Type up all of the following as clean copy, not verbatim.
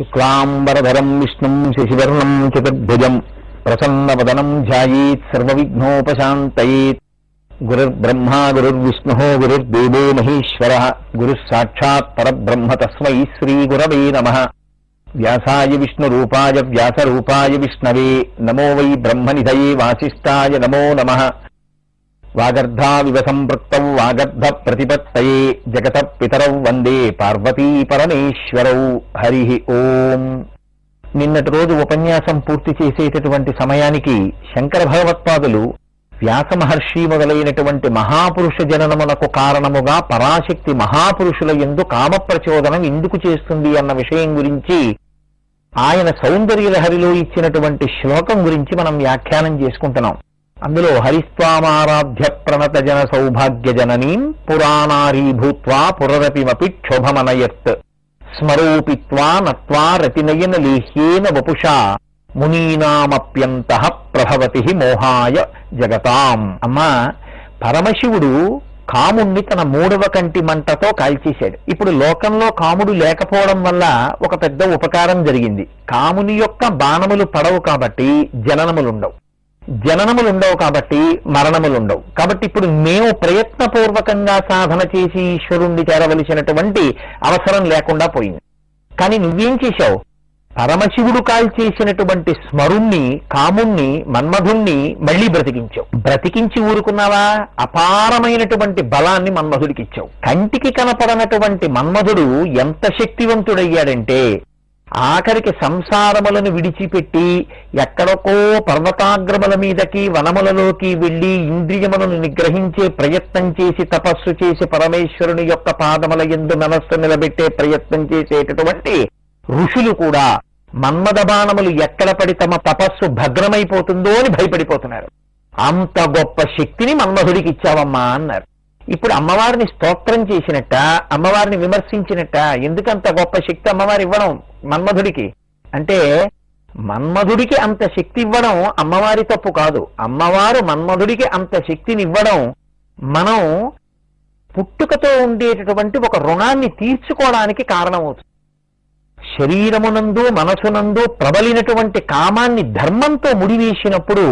శుక్లాంబరధరం విష్ణుం శశివర్ణం చతుర్భుజం ప్రసన్నవదనం ధ్యాయేత్ సర్వవిఘ్నోపశాంతయేత్. గురుర్బ్రహ్మా గురుర్విష్ణుః గురుర్దేవో మహేశ్వరః గురుః సాక్షాత్ పరబ్రహ్మ తస్మై శ్రీగురవే నమః. వ్యాసాయ విష్ణురూపాయ వ్యాసరూపాయ విష్ణవే నమో వై బ్రహ్మనిధయే వాసిష్ఠాయ నమో నమః. వాగర్ధావివ సంపృక్తౌ వాగర్ధ ప్రతిపత్తయే జగతః పితరౌ వందే పార్వతీ పరమేశ్వరౌ. హరి ఓం. నిన్నటి రోజు ఉపన్యాసం పూర్తి చేసేటటువంటి సమయానికి శంకర భగవత్పాదులు వ్యాస మహర్షి మొదలైనటువంటి మహాపురుష జననమునకు కారణముగా పరాశక్తి మహాపురుషుల యందు కామప్రచోదనం ఎందుకు చేస్తుంది అన్న విషయం గురించి ఆయన సౌందర్యలహరిలో ఇచ్చినటువంటి శ్లోకం గురించి మనం వ్యాఖ్యానం చేసుకుంటున్నాం. అందులో హరిస్వామారాధ్య ప్రణత జన సౌభాగ్య జననీం పురాణారీ భూత్వా పురరపిమపి క్షోభమనయత్ స్మరోపిత్వా నత్వా రతినయన లేహ్యేన వపుషా మునీనామప్యంతః ప్రభవతి మోహాయ జగతాం. అమ్మా, పరమశివుడు కాముణ్ణి తన మూడవ కంటి మంటతో కాల్చేశాడు. ఇప్పుడు లోకంలో కాముడు లేకపోవడం వల్ల ఒక పెద్ద ఉపకారం జరిగింది. కాముని యొక్క బాణములు పడవు కాబట్టి జననములుండవు కాబట్టి మరణములుండవు. కాబట్టి ఇప్పుడు మేము ప్రయత్నపూర్వకంగా సాధన చేసి ఈశ్వరుణ్ణి చేరవలసినటువంటి అవసరం లేకుండా పోయింది. కానీ నువ్వేం చేశావు? పరమశివుడు కాల్చేసినటువంటి స్మరుణ్ణి, కాముణ్ణి, మన్మధుణ్ణి మళ్లీ బ్రతికించి ఊరుకున్నావా? అపారమైనటువంటి బలాన్ని మన్మధుడికి ఇచ్చావు. కంటికి కనపడనటువంటి మన్మధుడు ఎంత శక్తివంతుడయ్యాడంటే ఆఖరికి సంసారములను విడిచిపెట్టి ఎక్కడికో పర్వతాగ్రముల మీదకి వనములలోకి వెళ్లి ఇంద్రియములను నిగ్రహించే ప్రయత్నం చేసి తపస్సు చేసి పరమేశ్వరుని యొక్క పాదముల యందు మనస్సు నిలబెట్టే ప్రయత్నం చేసేటటువంటి ఋషులు కూడా మన్మథ బాణములు ఎక్కడ పడి తమ తపస్సు భగ్నమైపోతుందో అని భయపడిపోతున్నారు. అంత గొప్ప శక్తిని మన్మధుడికి ఇచ్చావమ్మా అన్నారు. ఇప్పుడు అమ్మవారిని స్తోత్రం చేసినట్ట, అమ్మవారిని విమర్శించినట్ట? ఎందుకంత గొప్ప శక్తి అమ్మవారు ఇవ్వడం మన్మధుడికి అంటే? మన్మధుడికి అంత శక్తి ఇవ్వడం అమ్మవారి తప్పు కాదు. అమ్మవారు మన్మధుడికి అంత శక్తిని ఇవ్వడం మనం పుట్టుకతో ఉండేటటువంటి ఒక రుణాన్ని తీర్చుకోవడానికి కారణమవుతుంది. శరీరమునందు మనసునందు ప్రబలినటువంటి కామాన్ని ధర్మంతో ముడివేసినప్పుడు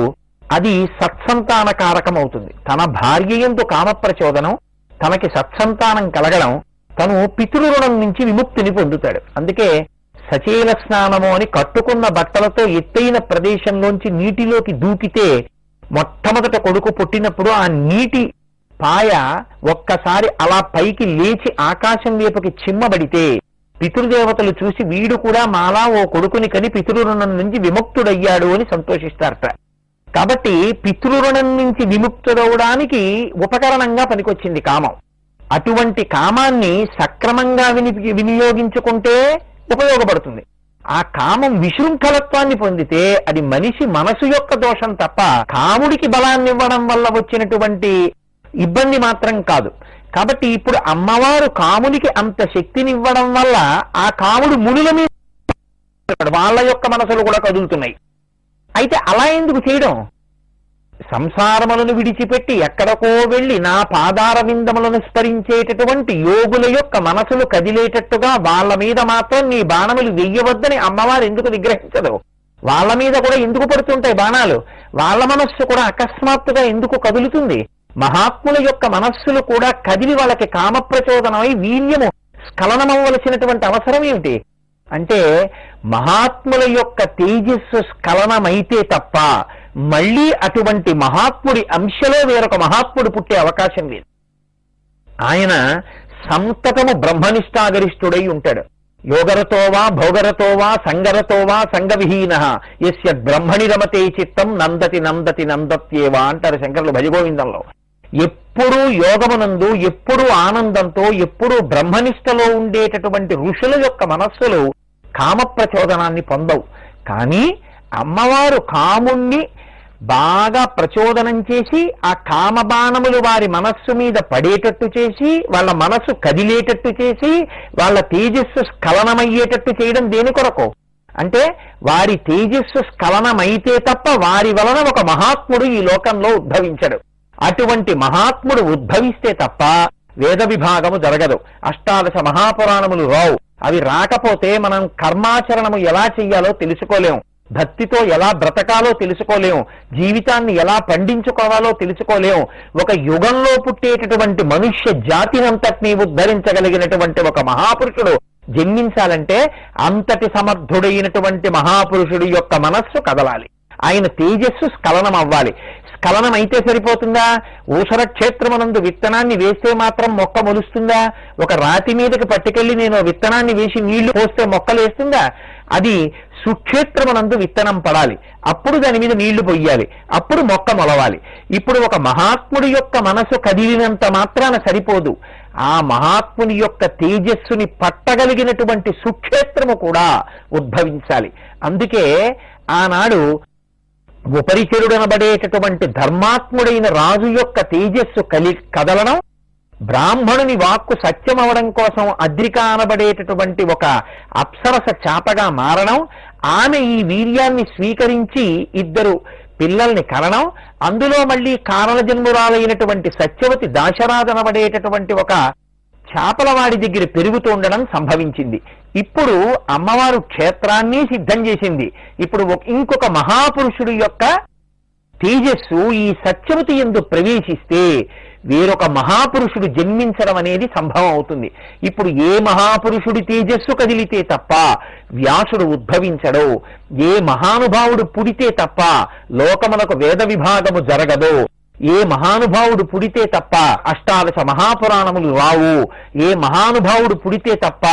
అది సత్సంతాన కారకమవుతుంది. తన భార్య యందు కామప్రచోదనం, తనకి సత్సంతానం కలగడం, తను పితృరుణం నుంచి విముక్తిని పొందుతాడు. అందుకే సచేల స్నానము అని కట్టుకున్న బట్టలతో ఎత్తైన ప్రదేశంలోంచి నీటిలోకి దూకితే మొట్టమొదట కొడుకు పుట్టినప్పుడు ఆ నీటి పాయ ఒక్కసారి అలా పైకి లేచి ఆకాశం వైపుకి చిమ్మబడితే పితృదేవతలు చూసి వీడు కూడా మాలా ఓ కొడుకుని కని పితృరుణం నుంచి విముక్తుడయ్యాడు అని సంతోషిస్తారట. కాబట్టి పితృరుణం నుంచి విముక్తుడవడానికి ఉపకరణంగా పనికొచ్చింది కామం. అటువంటి కామాన్ని సక్రమంగా వినియోగించుకుంటే ఉపయోగపడుతుంది. ఆ కామం విశృంఖలత్వాన్ని పొందితే అది మనిషి మనసు యొక్క దోషం తప్ప కాముడికి బలాన్ని ఇవ్వడం వల్ల వచ్చినటువంటి ఇబ్బంది మాత్రం కాదు. కాబట్టి ఇప్పుడు అమ్మవారు కామునికి అంత శక్తిని ఇవ్వడం వల్ల ఆ కాముడు మునుల మీద వాళ్ళ యొక్క మనసులు కూడా కదులుతున్నాయి. అయితే అలా ఎందుకు చేయడం? సంసారములను విడిచిపెట్టి ఎక్కడికో వెళ్లి నా పాదార విందములను స్మరించేటటువంటి యోగుల యొక్క మనసులు కదిలేటట్టుగా వాళ్ళ మీద మాత్రం నీ బాణములు వెయ్యవద్దని అమ్మవారు ఎందుకు నిగ్రహించదు? వాళ్ళ మీద కూడా ఎందుకు పడుతుంటాయి బాణాలు? వాళ్ళ మనస్సు కూడా అకస్మాత్తుగా ఎందుకు కదులుతుంది? మహాత్ముల యొక్క మనస్సులు కూడా కదిలి వాళ్ళకి కామప్రచోదనమై వీర్యము స్ఖలనమవ్వలసినటువంటి అవసరం ఏమిటి? అంటే మహాత్ముల యొక్క తేజస్సు స్ఖలనమైతే తప్ప మళ్లీ అటువంటి మహాత్ముడి అంశలో వేరొక మహాత్ముడు పుట్టే అవకాశం లేదు. ఆయన సంతతము బ్రహ్మనిష్టాగరిష్ఠుడై ఉంటాడు. యోగరతోవా భోగరతోవా సంగరతోవా సంగవిహీనః యస్య బ్రహ్మణి రమతే చిత్తం నందతి నందతి నందత్యేవా అంటారు శంకరులు భజగోవిందంలో. ఎప్పుడూ యోగమునందు, ఎప్పుడూ ఆనందంతో, ఎప్పుడూ బ్రహ్మనిష్టలో ఉండేటటువంటి ఋషుల యొక్క మనస్సులు కామప్రచోదనాన్ని పొందవు. కానీ అమ్మవారు కాముణ్ణి బాగా ప్రచోదనం చేసి ఆ కామబాణములు వారి మనస్సు మీద పడేటట్టు చేసి వాళ్ళ మనస్సు కదిలేటట్టు చేసి వాళ్ళ తేజస్సు స్ఖలనమయ్యేటట్టు చేయడం దేని కొరకు? అంటే వారి తేజస్సు స్ఖలనమైతే తప్ప వారి వలన ఒక మహాత్ముడు ఈ లోకంలో ఉద్భవించడు. అటువంటి మహాత్ముడు ఉద్భవిస్తే తప్ప వేద విభాగము జరగదు, అష్టాదశ మహాపురాణములు రావు, అవి రాకపోతే మనం కర్మాచరణము ఎలా చెయ్యాలో తెలుసుకోలేం, భక్తితో ఎలా బ్రతకాలో తెలుసుకోలేం, జీవితాన్ని ఎలా పండించుకోవాలో తెలుసుకోలేం. ఒక యుగంలో పుట్టేటటువంటి మనుష్య జాతినంతటినీ ఉద్ధరించగలిగినటువంటి ఒక మహాపురుషుడు జన్మించాలంటే అంతటి సమర్థుడైనటువంటి మహాపురుషుడి యొక్క మనస్సు కదలాలి, ఆయన తేజస్సు స్ఖలనం అవ్వాలి. స్ఖలనం అయితే సరిపోతుందా? ఊషర క్షేత్రమునందు విత్తనాన్ని వేస్తే మాత్రం మొక్క మొలుస్తుందా? ఒక రాతి మీదకి పట్టుకెళ్లి నేను విత్తనాన్ని వేసి నీళ్లు పోస్తే మొక్కలు వేస్తుందా? అది సుక్షేత్రమునందు విత్తనం పడాలి, అప్పుడు దాని మీద నీళ్లు పొయ్యాలి, అప్పుడు మొక్క మొలవాలి. ఇప్పుడు ఒక మహాత్ముడి యొక్క మనసు కదిలినంత మాత్రాన సరిపోదు, ఆ మహాత్ముని యొక్క తేజస్సుని పట్టగలిగినటువంటి సుక్షేత్రము కూడా ఉద్భవించాలి. అందుకే ఆనాడు ఉపరిచరుడనబడేటటువంటి ధర్మాత్ముడైన రాజు యొక్క తేజస్సు కదలడం, బ్రాహ్మణుని వాక్కు సత్యం అవడం కోసం అద్రిక అనబడేటటువంటి ఒక అప్సరస చాపగా మారడం, ఆమె ఈ వీర్యాన్ని స్వీకరించి ఇద్దరు పిల్లల్ని కనడం, అందులో మళ్ళీ కారణ జన్మురాలైనటువంటి సత్యవతి దాశరాజనబడేటటువంటి ఒక చాపలవాడి దగ్గర పెరుగుతూ ఉండడం సంభవించింది. ఇప్పుడు అమ్మవారు క్షేత్రాన్ని సిద్ధం చేసింది. ఇప్పుడు ఇంకొక మహాపురుషుడు యొక్క తేజస్సు ఈ సత్యవతి యందు ప్రవేశిస్తే వేరొక మహాపురుషుడు జన్మించడం అనేది సంభవం అవుతుంది. ఇప్పుడు ఏ మహాపురుషుడి తేజస్సు కదిలితే తప్ప వ్యాసుడు ఉద్భవించడో, ఏ మహానుభావుడు పుడితే తప్ప లోకమునకు వేద విభాగము జరగదో, ఏ మహానుభావుడు పుడితే తప్ప అష్టాదశ మహాపురాణములు రావు, ఏ మహానుభావుడు పుడితే తప్ప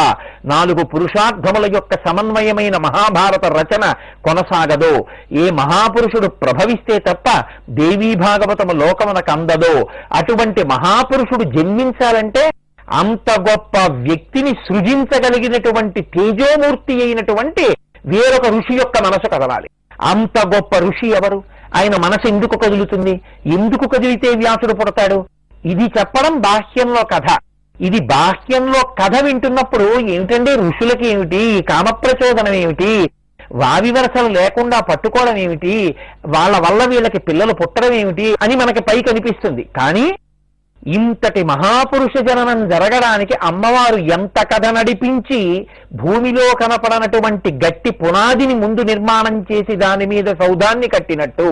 4 పురుషార్థముల యొక్క సమన్వయమైన మహాభారత రచన కొనసాగదో, ఏ మహాపురుషుడు ప్రభవిస్తే తప్ప దేవీ భాగవతము లోకమునకు అందదో, అటువంటి మహాపురుషుడు జన్మించాలంటే అంత గొప్ప వ్యక్తిని సృజించగలిగినటువంటి తేజోమూర్తి అయినటువంటి వేరొక ఋషి యొక్క మనసు కదలాలి. అంత గొప్ప ఋషి ఎవరు? ఆయన మనసు ఎందుకు కదులుతుంది? ఎందుకు కదిలితే వ్యాసుడు పుడతాడు? ఇది చెప్పడం బాహ్యంలో కథ. ఇది బాహ్యంలో కథ వింటున్నప్పుడు ఏమిటండి ఋషులకి ఏమిటి, కామప్రచోదనం ఏమిటి, వావి వరసలు లేకుండా పట్టుకోవడం ఏమిటి, వాళ్ళ వల్ల వీళ్ళకి పిల్లలు పుట్టడం ఏమిటి అని మనకి పైకి అనిపిస్తుంది. కానీ ఇంతటి మహాపురుష జననం జరగడానికి అమ్మవారు ఎంత కథ నడిపించి భూమిలో కనపడనటువంటి గట్టి పునాదిని ముందు నిర్మాణం చేసి దాని మీద సౌధాన్ని కట్టినట్టు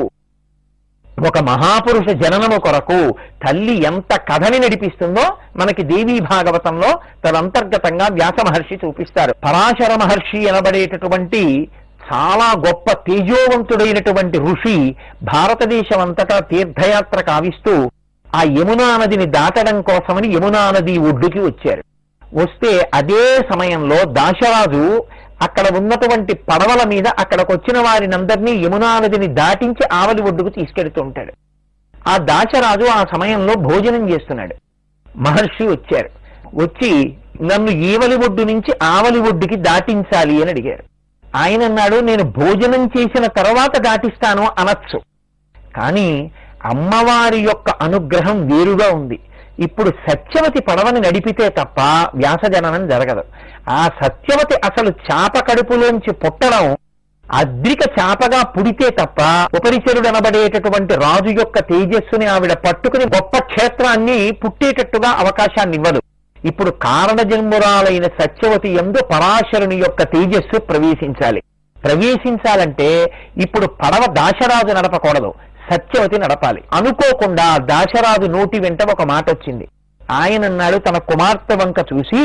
ఒక మహాపురుష జననము కొరకు తల్లి ఎంత కథని నడిపిస్తుందో మనకి దేవీ భాగవతంలో తదంతర్గతంగా వ్యాస మహర్షి చూపిస్తారు. పరాశర మహర్షి అనబడేటటువంటి చాలా గొప్ప తేజోవంతుడైనటువంటి ఋషి భారతదేశం అంతటా తీర్థయాత్ర కావిస్తూ ఆ యమునా నదిని దాటడం కోసమని యమునా నది ఒడ్డుకి వచ్చారు. వస్తే అదే సమయంలో దాశరాజు అక్కడ ఉన్నటువంటి పడవల మీద అక్కడికి వచ్చిన వారినందరినీ యమునా నదిని దాటించి ఆవలి ఒడ్డుకు తీసుకెడుతూ ఉంటాడు. ఆ దాశరాజు ఆ సమయంలో భోజనం చేస్తున్నాడు. మహర్షి వచ్చారు. వచ్చి నన్ను ఈవలి ఒడ్డు నుంచి ఆవలి ఒడ్డుకి దాటించాలి అని అడిగారు. ఆయన అన్నాడు, నేను భోజనం చేసిన తర్వాత దాటిస్తాను అనొచ్చు, కానీ అమ్మవారి యొక్క అనుగ్రహం వేరుగా ఉంది. ఇప్పుడు సత్యవతి పడవని నడిపితే తప్ప వ్యాసజననం జరగదు. ఆ సత్యవతి అసలు చాప కడుపులోంచి పుట్టడం, అద్రిక చాపగా పుడితే తప్ప ఉపరిచరుడు అనబడేటటువంటి రాజు యొక్క తేజస్సుని ఆవిడ పట్టుకుని గొప్ప క్షేత్రాన్ని పుట్టేటట్టుగా అవకాశాన్ని ఇవ్వదు. ఇప్పుడు కారణ జన్మురాలైన సత్యవతి యందు పరాశరుని యొక్క తేజస్సు ప్రవేశించాలి. ప్రవేశించాలంటే ఇప్పుడు పడవ దాశరాజు నడపకూడదు, సత్యవతి నడపాలి. అనుకోకుండా దాశరాజు నోటి వెంట ఒక మాట వచ్చింది. ఆయన అన్నాడు తన కుమార్తె వంక చూసి,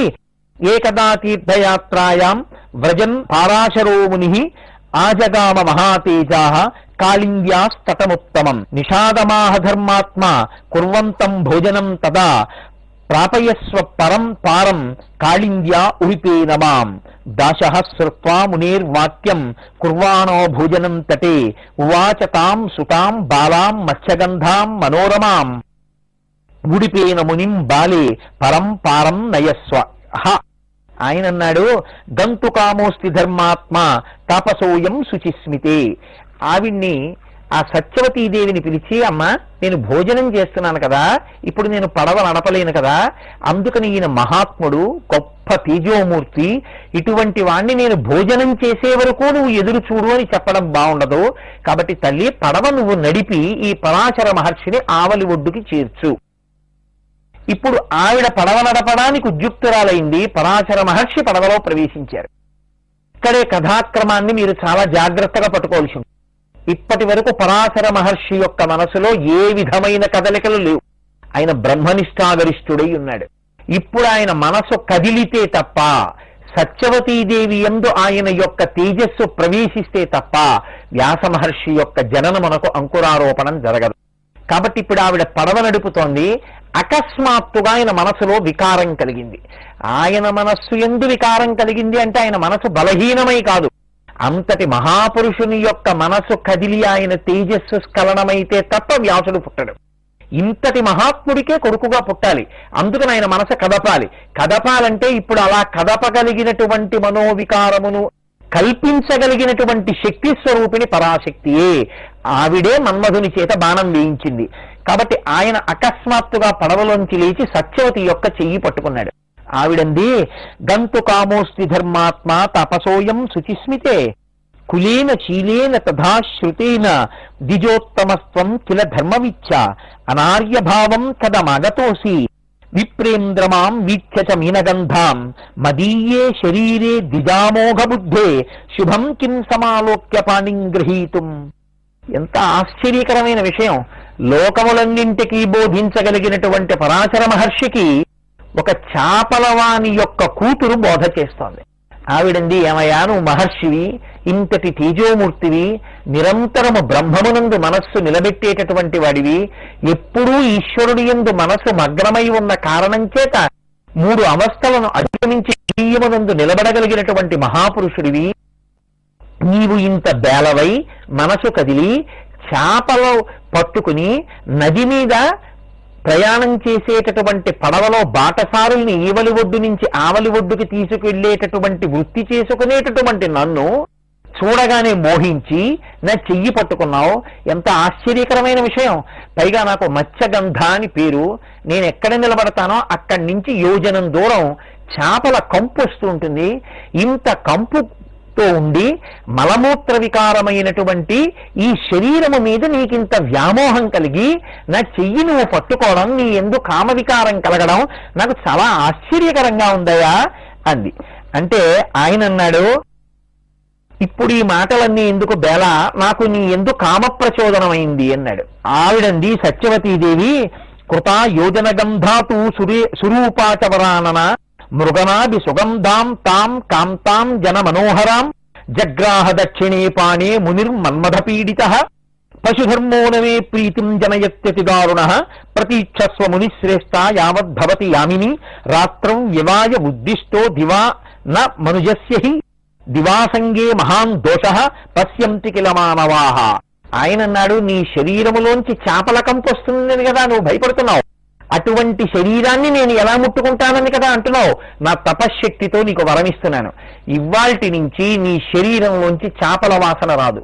ఏకదా తీర్థయాత్రాయాం వ్రజన్ పారాశరో ముని ఆజగామ మహాతేజా కాళింగ్యాస్తటముత్తమం నిషాదమాహ ధర్మాత్మ కుర్వంతం భోజనం తదా ప్రాపయస్వ పరం పారం కాళింగ్యా ఉడిపే నమాం. దాశః శ్రుత్వా మునేర్వాక్యం కుర్వాణో భోజనం తటే ఉవాచ తాం సుతాం బాలాం మత్స్యగంధాం మనోరమాం ఉడిపేన మునిం బాలే పరం పారం నయస్వ. ఆయన అన్నాడు, గంతు కామోస్తి ధర్మాత్మ తాపసోయం శుచిస్మితే. ఆవిడ్ని ఆ సత్యవతీదేవిని పిలిచి, అమ్మా నేను భోజనం చేస్తున్నాను కదా, ఇప్పుడు నేను పడవ నడపలేను కదా, అందుకని ఈయన మహాత్ముడు గొప్ప తేజోమూర్తి, ఇటువంటి వాణ్ణి నేను భోజనం చేసే వరకు నువ్వు ఎదురు చూడు అని చెప్పడం బాగుండదు, కాబట్టి తల్లి పడవ నువ్వు నడిపి ఈ పరాశర మహర్షిని ఆవలి ఒడ్డుకి చేర్చు. ఇప్పుడు ఆవిడ పడవ నడపడానికి ఉద్యుక్తురాలైంది. పరాశర మహర్షి పడవలో ప్రవేశించారు. ఇక్కడే కథాక్రమాన్ని మీరు చాలా జాగ్రత్తగా పట్టుకోవాల్సి ఉంటుంది. ఇప్పటి వరకు పరాశర మహర్షి యొక్క మనసులో ఏ విధమైన కదలికలు లేవు. ఆయన బ్రహ్మనిష్టాగరిష్ఠుడై ఉన్నాడు. ఇప్పుడు ఆయన మనసు కదిలితే తప్ప, సత్యవతీదేవి యందు ఆయన యొక్క తేజస్సు ప్రవేశిస్తే తప్ప వ్యాస మహర్షి యొక్క జననమునకు అంకురారోపణం జరగదు. కాబట్టి ఇప్పుడు ఆవిడ పడవ నడుపుతోంది. అకస్మాత్తుగా ఆయన మనసులో వికారం కలిగింది. ఆయన మనస్సు ఎందు వికారం కలిగింది అంటే ఆయన మనసు బలహీనమై కాదు, అంతటి మహాపురుషుని యొక్క మనసు కదిలి ఆయన తేజస్సు స్ఖలనమైతే తప్ప వ్యాసుడు పుట్టడు. ఇంతటి మహాత్ముడికే కొడుకుగా పుట్టాలి. అందుకని ఆయన మనసు కదపాలి. కదపాలంటే ఇప్పుడు అలా కదపగలిగినటువంటి మనోవికారమును కల్పించగలిగినటువంటి శక్తి స్వరూపిణి పరాశక్తియే. ఆవిడే మన్మధుని చేత బాణం వేయించింది. కాబట్టి ఆయన అకస్మాత్తుగా పడవలోంచి లేచి సత్యవతి యొక్క చెయ్యి పట్టుకున్నాడు. ఆవిడంది, గంతు కామోస్తి ధర్మాత్మ తపసోయం శుచిస్మితే కులేన చీలేన తథాశ్రుతేన ద్విజోత్తమస్త్వం కిల ధర్మవిచ్చ అనార్యభావం కదమాగతోసి విప్రేంద్రమాం వీక్ష చ మీనగంధాం మదీయే శరీరే ద్విజామోఘ బుద్ధే శుభం కిం సమాలోక్య పాణిం గృహీతుం. ఎంత ఆశ్చర్యకరమైన విషయం! లోకములన్నింటికీ బోధించగలిగినటువంటి పరాశర మహర్షికి ఒక చాపలవాని యొక్క కూతురు బోధ చేస్తోంది. ఆవిడంది, ఏమయ్యా నువ్వు మహర్షివి, ఇంతటి తేజోమూర్తివి, నిరంతరము బ్రహ్మమునందు మనస్సు నిలబెట్టేటటువంటి వాడివి, ఎప్పుడూ ఈశ్వరుడి యందు మనస్సు మగ్నమై ఉన్న కారణం చేత 3 అవస్థలను అధిగమించి ఈయమునందు నిలబడగలిగినటువంటి మహాపురుషుడివి, నీవు ఇంత బేలవై మనసు కదిలి చాపలు పట్టుకుని నది మీద ప్రయాణం చేసేటటువంటి పడవలో బాటసారుల్ని ఈవలి ఒడ్డు నుంచి ఆవలి ఒడ్డుకి తీసుకెళ్లేటటువంటి వృత్తి చేసుకునేటటువంటి నన్ను చూడగానే మోహించి నా చెయ్యి పట్టుకున్నావు. ఎంత ఆశ్చర్యకరమైన విషయం! పైగా నాకు మత్స్యగంధ అని పేరు. నేను ఎక్కడ నిలబడతానో అక్కడి నుంచి యోజనం దూరం చేపల కంపు వస్తూ ఉంటుంది. ఇంత కంపుతో ఉండి మలమూత్ర వికారమైనటువంటి ఈ శరీరము మీద నీకింత వ్యామోహం కలిగి నా చెయ్యి నువ్వు పట్టుకోవడం, నీ ఎందు కామ వికారం కలగడం నాకు చాలా ఆశ్చర్యకరంగా ఉందయా అంది. అంటే ఆయన అన్నాడు, ఇప్పుడు ఈ మాటలన్నీ ఎందుకు బేల, నాకు నీ ఎందు కామ ప్రచోదనమైంది అన్నాడు. ఆవిడంది సత్యవతీదేవి, కృతా యోజనగంధాతు సురూపాచవరానన మృగనాభి సుగంధాం తాం కాంతాం జన మనోహరాం జగ్రాహ దక్షిణే పాణే మునిర్మన్మథ పీడిత పశుధర్మోనమే ప్రీతిం జనయత్యతి దారుణ ప్రతీక్షస్వ మునిశ్రేష్ట యావద్భవతి యామిని రాత్రం వివాయ ఉద్దిష్టో దివా న మనుజస్య హి దివాసంగే మహాన్ దోష పశ్యంతి కిల మానవాహ. ఆయన అన్నాడు, నీ శరీరములోంచి చేపల కంపు వస్తుందని కదా నువ్వు భయపడుతున్నావు, అటువంటి శరీరాన్ని నేను ఎలా ముట్టుకుంటానని కదా అంటున్నావు. నా తపశ్శక్తితో నీకు వరమిస్తున్నాను. ఇవాల్టి నుంచి నీ శరీరంలోంచి చేపల వాసన రాదు.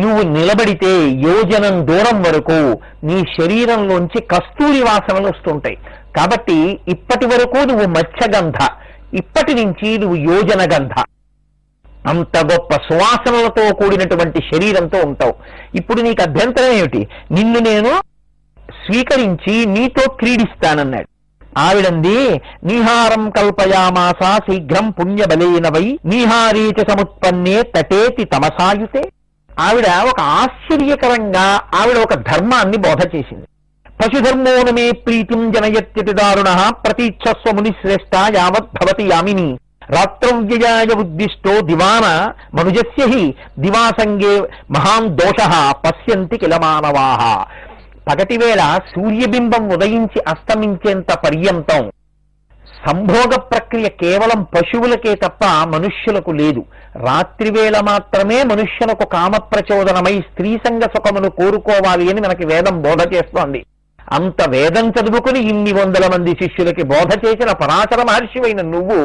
నువ్వు నిలబడితే యోజనం దూరం వరకు నీ శరీరంలోంచి కస్తూరి వాసనలు వస్తుంటాయి. కాబట్టి ఇప్పటి వరకు నువ్వు మత్స్యగంధ, ఇప్పటి నుంచి నువ్వు యోజన గంధ, అంత గొప్ప సువాసనలతో కూడినటువంటి శరీరంతో ఉంటావు. ఇప్పుడు నీకు అభ్యంతరం ఏమిటి? నిన్ను నేను స్వీకరించి నీతో క్రీడిస్తానన్నాడు. ఆవిడంది, నీహారం కల్పయామాస శీఘ్రం పుణ్యబలేన వై నీహారీచ సముత్పన్నే తటేతి తమసాయుతే. ఆవిడ ఒక ఆశ్చర్యకరంగా ఒక ధర్మాన్ని బోధ చేసింది. పశుధర్మోనమే ప్రీతిం జనయత్యతి దారుణ ప్రతీక్షస్వ మునిశ్రేష్ట యావద్భవతి యామిని రాత్రం వ్యయాయ ఉద్దిష్టో దివాన మనుజస్య హి దివాసంగే మహాన్ దోష పశ్యంతి కిల మానవాహ. పగటివేళ సూర్యబింబం ఉదయించి అస్తమించేంత పర్యంతం సంభోగ ప్రక్రియ కేవలం పశువులకే తప్ప మనుష్యులకు లేదు. రాత్రివేళ మాత్రమే మనుష్యులకు కామప్రచోదనమై స్త్రీ సంగ సుఖమును కోరుకోవాలి అని మనకి వేదం బోధ చేస్తోంది. అంత వేదం చదువుకుని ఇన్ని 100 మంది శిష్యులకి బోధ చేసిన పరాశర మహర్షివైన నువ్వు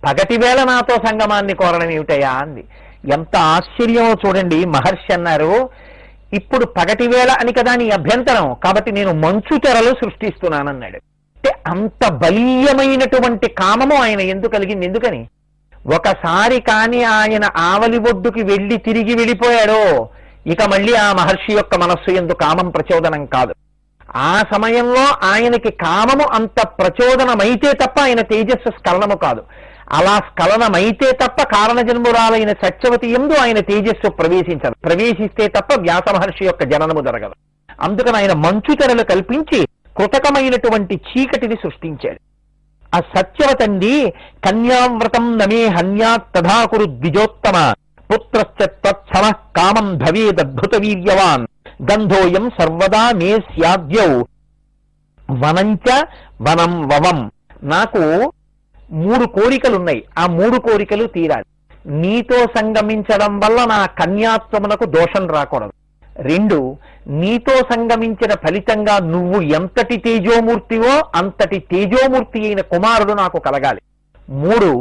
పగటివేళ నాతో సంగమాన్ని కోరడం ఏమిటయా అంది. ఎంత ఆశ్చర్యమో చూడండి. మహర్షి అన్నారు, ఇప్పుడు పగటివేళ అని కదా నీ అభ్యంతరం, కాబట్టి నేను మంచు తెరలు సృష్టిస్తున్నానన్నాడు. అంటే అంత బలీయమైనటువంటి కామము ఆయన ఎందుకు కలిగింది? ఎందుకని? ఒకసారి కాని ఆయన ఆవలి ఒడ్డుకి వెళ్ళి తిరిగి వెళ్ళిపోయాడో ఇక మళ్ళీ ఆ మహర్షి యొక్క మనస్సు ఎందు కామం ప్రచోదనం కాదు. ఆ సమయంలో ఆయనకి కామము అంత ప్రచోదనమైతే తప్ప ఆయన తేజస్సు స్ఖలనము కాదు. అలా స్ఖలనమైతే తప్ప కారణజన్మురాలైన సత్యవతి యందు ఆయన తేజస్సు ప్రవేశించదు. ప్రవేశిస్తే తప్ప వ్యాస మహర్షి యొక్క జననము జరగదు. అందుకని ఆయన మంచు తెరలు కల్పించి కృతకమైనటువంటి చీకటిని సృష్టించాడు. ఆ సత్యవతండి కన్యావ్రతం నమే హన్యాత్ తథాకురు ద్విజోత్తమ పుత్రశ్చమ కామం భవేదద్భుత వీర్యవాన్ గంధోయం సర్వదా మే స్యాద్యౌ వనంచ వనం వవం. నాకు 3 కోరికలున్నాయి. ఆ 3 కోరికలు తీరాలి. నీతో సంగమించడం వల్ల నా కన్యాత్వమునకు దోషం రాకూడదు. 2, నీతో సంగమించిన ఫలితంగా నువ్వు ఎంతటి తేజోమూర్తివో అంతటి తేజోమూర్తి అయిన కుమారుడు నాకు కలగాలి. 3,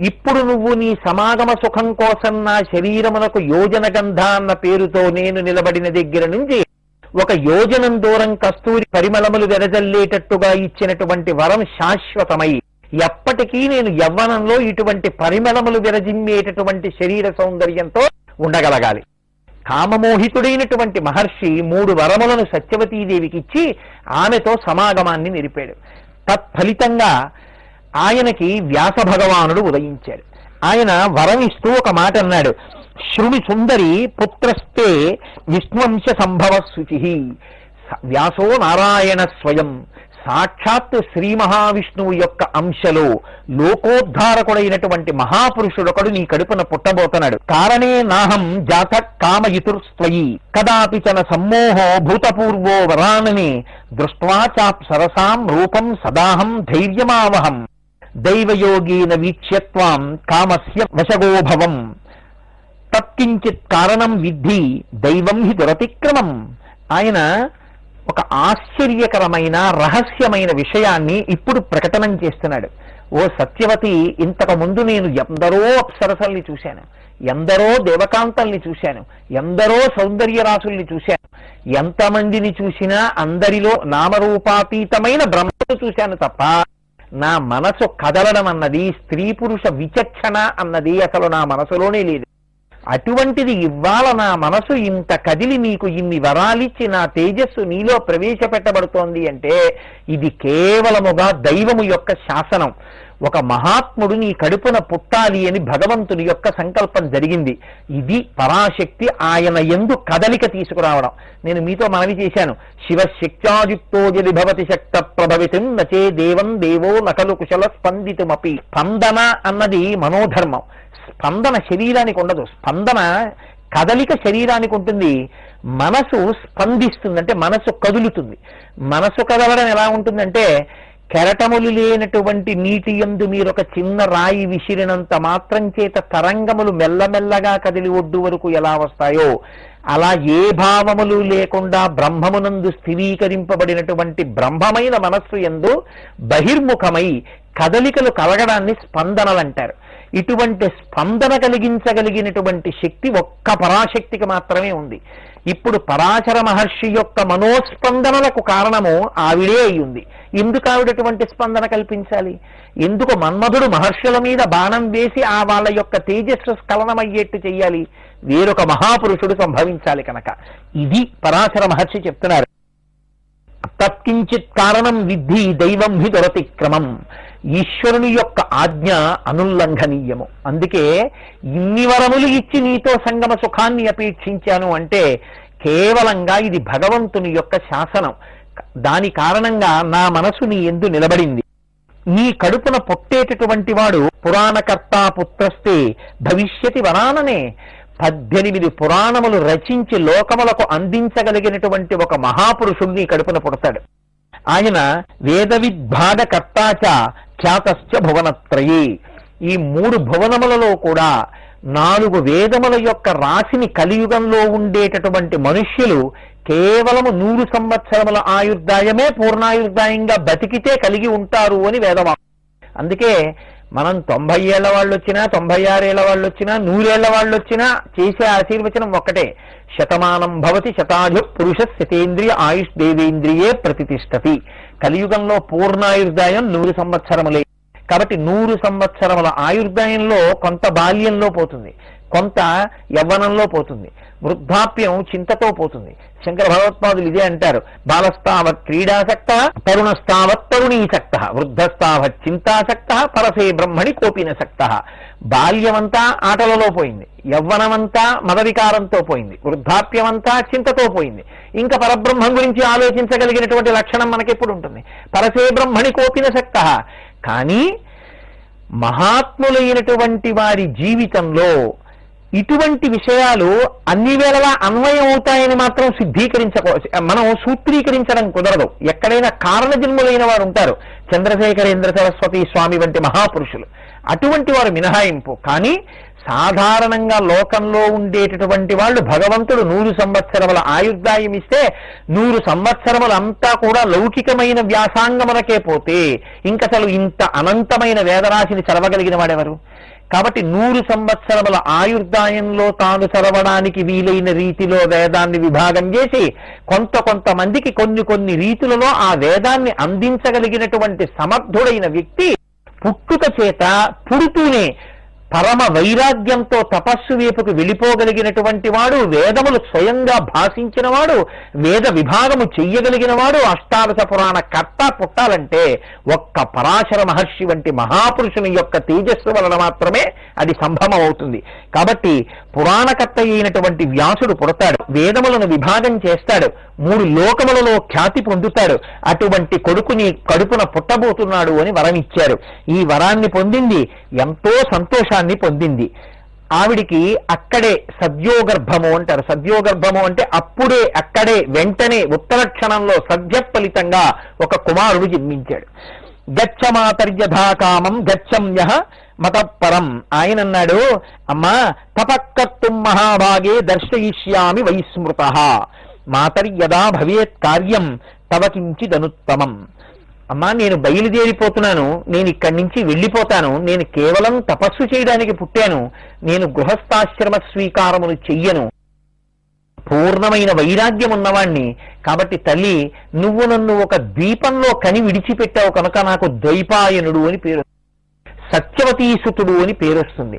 ఇప్పుడు నువ్వు నీ సమాగమ సుఖం కోసం నా శరీరమునకు యోజన గంధ అన్న పేరుతో నేను నిలబడిన దగ్గర నుంచి 1 యోజనం దూరం కస్తూరి పరిమళములు వెదజల్లేటట్టుగా ఇచ్చినటువంటి వరం శాశ్వతమై ఎప్పటికీ నేను యవ్వనంలో ఇటువంటి పరిమళములు విరజిమ్మేటటువంటి శరీర సౌందర్యంతో ఉండగలగాలి. కామమోహితుడైనటువంటి మహర్షి 3 వరములను సత్యవతీదేవికి ఇచ్చి ఆమెతో సమాగమాన్ని నిలిపాడు. తత్ఫలితంగా ఆయనకి వ్యాస భగవానుడు ఉదయించాడు. ఆయన వరం ఇస్తూ ఒక మాట అన్నాడు, శృణి సుందరి పుత్రస్తే విష్ణువంశ సంభవ శుచి. వ్యాసో నారాయణ స్వయం సాక్షాత్తు శ్రీ మహావిష్ణువు యొక్క అంశలో లోకోద్ధారకుడైనటువంటి మహాపురుషుడొకడు నీ కడుపున పుట్టబోతున్నాడు. కారణే నాహం జాత కామయుతుర్స్త్వయి కదాపి చన సమ్మోహో భూతపూర్వో వరానని దృష్ట్వా చాప్ సరసాం రూపం సదాహం ధైర్యమావహం దైవయోగేన వీక్ష్యత్వాం కామస్య వశగోభవం తత్కించిత్ కారణం విద్ధి దైవం హి దురతిక్రమం. ఆయన ఒక ఆశ్చర్యకరమైన రహస్యమైన విషయాన్ని ఇప్పుడు ప్రకటనం చేస్తున్నాడు. ఓ సత్యవతి, ఇంతకు ముందు నేను ఎందరో అప్సరసల్ని చూశాను, ఎందరో దేవకాంతల్ని చూశాను, ఎందరో సౌందర్యరాశుల్ని చూశాను. ఎంతమందిని చూసినా అందరిలో నామరూపాతీతమైన బ్రహ్మను చూశాను తప్ప నా మనసు కదలడం అన్నది, స్త్రీ పురుష విచక్షణ అన్నది అసలు నా మనసులోనే లేదు. అటువంటిది ఇవాళ నా మనసు ఇంత కదిలి నీకు ఇన్ని వరాలిచ్చి నా తేజస్సు నీలో ప్రవేశపెట్టబడుతోంది అంటే ఇది కేవలముగా దైవము యొక్క శాసనం. ఒక మహాత్ముడు నీ కడుపున పుట్టాలి అని భగవంతుని యొక్క సంకల్పం జరిగింది. ఇది పరాశక్తి ఆయన యందు కదలిక తీసుకురావడం. నేను మీతో మనవి చేశాను, శివశక్త్యాయుక్తో యది భవతి శక్త ప్రభవితం నచే దేవం దేవో నకలు కుశల స్పందితుమపి. స్పందన అన్నది మనోధర్మం. స్పందన శరీరానికి ఉండదు. స్పందన కదలిక శరీరానికి ఉంటుంది. మనసు స్పందిస్తుంది, అంటే మనసు కదులుతుంది. మనసు కదలడం ఎలా ఉంటుందంటే, కెరటములు లేనటువంటి నీటి యందు మీరు ఒక చిన్న రాయి విసిరినంత మాత్రం చేత తరంగములు మెల్లమెల్లగా కదిలి ఒడ్డు వరకు ఎలా వస్తాయో అలా ఏ భావములు లేకుండా బ్రహ్మమునందు స్థిరీకరింపబడినటువంటి బ్రహ్మమైన మనస్సు యందు బహిర్ముఖమై కదలికలు కలగడాన్ని స్పందనలు అంటారు. ఇటువంటి స్పందన కలిగించగలిగినటువంటి శక్తి ఒక్క పరాశక్తికి మాత్రమే ఉంది. ఇప్పుడు పరాశర మహర్షి యొక్క మనోస్పందనలకు కారణము ఆవిడే అయ్యింది. ఎందుకు ఆవిడటువంటి స్పందన కల్పించాలి? ఎందుకు మన్మధుడు మహర్షుల మీద బాణం వేసి ఆ వాళ్ళ యొక్క తేజస్సు స్ఖలనమయ్యేట్టు చెయ్యాలి? వేరొక మహాపురుషుడు సంభవించాలి కనుక. ఇది పరాశర మహర్షి చెప్తున్నారు. తత్కించిత్ కారణం విద్ధి దైవం హి దురతిక్రమం. ఈశ్వరుని యొక్క ఆజ్ఞ అనుల్లంఘనీయము. అందుకే ఇన్ని వరములు ఇచ్చి నీతో సంగమ సుఖాన్ని అపేక్షించాను అంటే కేవలంగా ఇది భగవంతుని యొక్క శాసనం. దాని కారణంగా నా మనసు నీ యందు నిలబడింది. నీ కడుపున పుట్టేటటువంటి వాడు పురాణకర్త పుత్రస్తే భవిష్యతి వరాననే. 18 పురాణములు రచించి లోకములకు అందించగలిగినటువంటి ఒక మహాపురుషుడు నీ కడుపున పుడతాడు. ఆయన వేదవిద్భాగకర్తాచ ఖ్యాతశ్చ భువనత్రయే. ఈ 3 భువనములలో కూడా 4 వేదముల యొక్క రాశిని కలియుగంలో ఉండేటటువంటి మనుష్యులు కేవలము 100 సంవత్సరముల ఆయుర్దాయమే పూర్ణాయుర్దాయంగా బతికితే కలిగి ఉంటారు అని వేదవాక్యం. అందుకే మనం 90 ఏళ్ల వాళ్ళు వచ్చినా, 96 ఏళ్ల వాళ్ళు వచ్చినా, 100 ఏళ్ల వాళ్ళు వచ్చినా చేసే ఆశీర్వచనం ఒక్కటే, శతమానం భవతి శతాజు పురుష శతేంద్రియ ఆయుష్ దేవేంద్రియే ప్రతిష్టతి. కలియుగంలో పూర్ణాయుర్దాయం 100 సంవత్సరములే. కాబట్టి 100 సంవత్సరముల ఆయుర్దాయంలో కొంత బాల్యంలో పోతుంది, కొంత యవ్వనంలో పోతుంది, వృద్ధాప్యం చింతతో పోతుంది. శంకర భగవత్పాదులు ఇదే అంటారు, బాలస్తావత్ క్రీడాసక్త, తరుణస్తావత్ తరుణీసక్త, వృద్ధస్తావత్ చింతాసక్త, పరసే బ్రహ్మణి కోపినసక్త. బాల్యమంతా ఆటలలో పోయింది, యవ్వనమంతా మదవికారంతో పోయింది, వృద్ధాప్యమంతా చింతతో పోయింది. ఇంకా పరబ్రహ్మం గురించి ఆలోచించగలిగినటువంటి లక్షణం మనకెప్పుడు ఉంటుంది? పరసే బ్రహ్మణి కోపినసక్త. కానీ మహాత్ములైనటువంటి వారి జీవితంలో ఇటువంటి విషయాలు అన్ని వేళలా అన్వయం అవుతాయని మాత్రం మనం సూత్రీకరించడం కుదరదు. ఎక్కడైనా కారణజన్ములైన వారు ఉంటారు, చంద్రశేఖరేంద్ర సరస్వతి స్వామి వంటి మహాపురుషులు, అటువంటి వారు మినహాయింపు. కానీ సాధారణంగా లోకంలో ఉండేటటువంటి వాళ్ళు భగవంతుడు 100 సంవత్సరముల ఆయుర్దాయం ఇస్తే 100 సంవత్సరములంతా కూడా లౌకికమైన వ్యాసాంగమునకే పోతే ఇంకసలు ఇంత అనంతమైన వేదరాశిని చదవగలిగిన వాడెవరు? కాబట్టి 100 సంవత్సరముల ఆయుర్దాయంలో తాను చదవడానికి వీలైన రీతిలో వేదాన్ని విభాగం చేసి కొంతమందికి కొన్ని రీతులలో ఆ వేదాన్ని అందించగలిగినటువంటి సమర్థుడైన వ్యక్తి పుట్టుక చేత పుడుతూనే పరమ వైరాగ్యంతో తపస్సు వైపుకు వెళ్ళిపోగలిగినటువంటి వాడు, వేదములు స్వయంగా భాషించిన వాడు, వేద విభాగము చెయ్యగలిగిన వాడు, అష్టాదశ పురాణ కర్త పుట్టాలంటే ఒక్క పరాశర మహర్షి వంటి మహాపురుషుని యొక్క తేజస్సు వలన మాత్రమే అది సంభవం అవుతుంది. కాబట్టి పురాణకర్త అయినటువంటి వ్యాసుడు పుడతాడు, వేదములను విభాగం చేస్తాడు, 3 లోకములలో ఖ్యాతి పొందుతాడు. అటువంటి కొడుకుని కడుపున పుట్టబోతున్నాడు అని వరం ఇచ్చారు. ఈ వరాన్ని పొందింది, ఎంతో సంతోషాన్ని పొందింది. ఆవిడికి అక్కడే సద్యోగర్భము అంటారు. సద్యోగర్భము అంటే అప్పుడే అక్కడే వెంటనే ఉత్తర క్షణంలో సద్య ఫలితంగా ఒక కుమారుడు జన్మించాడు. గచ్చమాతర్యథాకామం గచ్చమ్యః మతపరం. ఆయన అన్నాడు, అమ్మా తపక్కర్తుం మహాభాగే దర్శయిష్యామి వైస్మృతః మాతర్యదా భవేత్ కార్యం తవ కించిదనుత్తమం. అమ్మా నేను బయలుదేరిపోతున్నాను, నేను ఇక్కడి నుంచి వెళ్ళిపోతాను, నేను కేవలం తపస్సు చేయడానికి పుట్టాను, నేను గృహస్థాశ్రమ స్వీకారమును చెయ్యను, పూర్ణమైన వైరాగ్యం ఉన్నవాణ్ణి. కాబట్టి తల్లి, నువ్వు నన్ను ఒక ద్వీపంలో కని విడిచిపెట్టావు కనుక నాకు ద్వైపాయనుడు అని పేరు, సత్యవతీసుతుడు అని పేరొస్తుంది.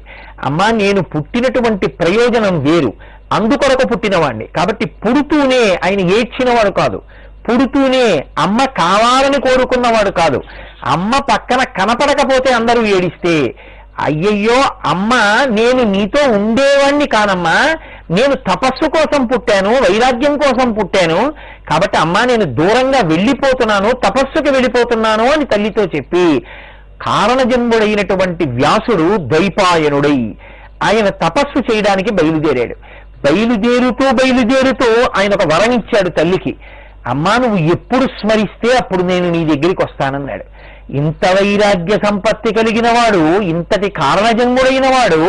అమ్మా నేను పుట్టినటువంటి ప్రయోజనం వేరు, అందుకొరకు పుట్టినవాణ్ణి. కాబట్టి పుడుతూనే ఆయన ఏడ్చినవాడు కాదు, పుడుతూనే అమ్మ కావాలని కోరుకున్నవాడు కాదు. అమ్మ పక్కన కనపడకపోతే అందరూ ఏడిస్తే, అయ్యయ్యో అమ్మ నేను నీతో ఉండేవాణ్ణి కానమ్మా, నేను తపస్సు కోసం పుట్టాను, వైరాగ్యం కోసం పుట్టాను, కాబట్టి అమ్మా నేను దూరంగా వెళ్ళిపోతున్నాను, తపస్సుకి వెళ్ళిపోతున్నాను అని తల్లితో చెప్పి కారణజన్ముడైనటువంటి వ్యాసుడు ద్వైపాయనుడై ఆయన తపస్సు చేయడానికి బయలుదేరాడు. బయలుదేరుతూ ఆయన ఒక వరం ఇచ్చాడు తల్లికి, అమ్మా నువ్వు ఎప్పుడు స్మరిస్తే అప్పుడు నేను నీ దగ్గరికి వస్తానన్నాడు. ఇంత వైరాగ్య సంపత్తి కలిగిన వాడు, ఇంతటి కారణజన్ముడైన వాడు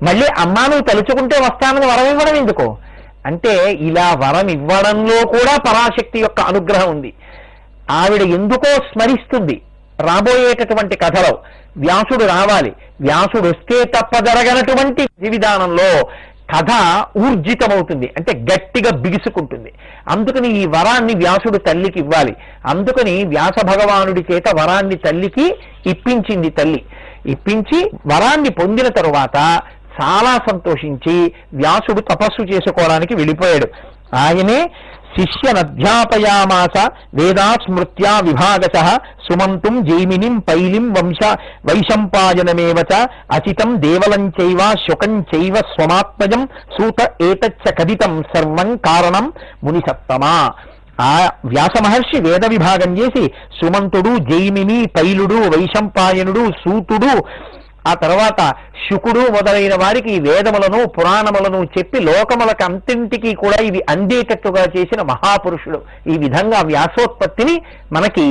మళ్ళీ అమ్మా నువ్వు తలుచుకుంటే వస్తానని వరం ఇవ్వడం ఎందుకో అంటే, ఇలా వరం ఇవ్వడంలో కూడా పరాశక్తి యొక్క అనుగ్రహం ఉంది. ఆవిడ ఎందుకో స్మరిస్తుంది. రాబోయేటటువంటి కథలో వ్యాసుడు రావాలి, వ్యాసుడు వస్తే తప్ప జరగనటువంటి విధానంలో కథ ఊర్జితమవుతుంది, అంటే గట్టిగా బిగుసుకుంటుంది. అందుకని ఈ వరాన్ని వ్యాసుడు తల్లికి ఇవ్వాలి. అందుకని వ్యాస భగవానుడి చేత వరాన్ని తల్లికి ఇప్పించింది తల్లి. ఇప్పించి వరాన్ని పొందిన తరువాత చాలా సంతోషించి వ్యాసుడు తపస్సు చేసుకోవడానికి వెళ్ళిపోయాడు. ఆయనే శిష్యనధ్యాపయామాస వేదాస్మృత్యా విభాగశః సుమంతుం జైమినిం పైలిం వైశంపాయనమేవ చ అచితం దేవలం చైవ శుకం చైవ స్వమాత్మజం సూత ఏతచ్చ కదితం సర్వం కారణం మునిసత్తమా. ఆ వ్యాస మహర్షి వేద విభాగం చేసి సుమంతుడు, జైమిని, పైలుడు, వైశంపాయనుడు, సూతుడు, ఆ తర్వాత శుకుడు మొదలైన వారికి వేదములను పురాణములను చెప్పి లోకములకు అంతింటికి కూడా ఇవి అందేటట్టుగా చేసిన మహాపురుషుడు. ఈ విధంగా వ్యాసోత్పత్తిని మనకి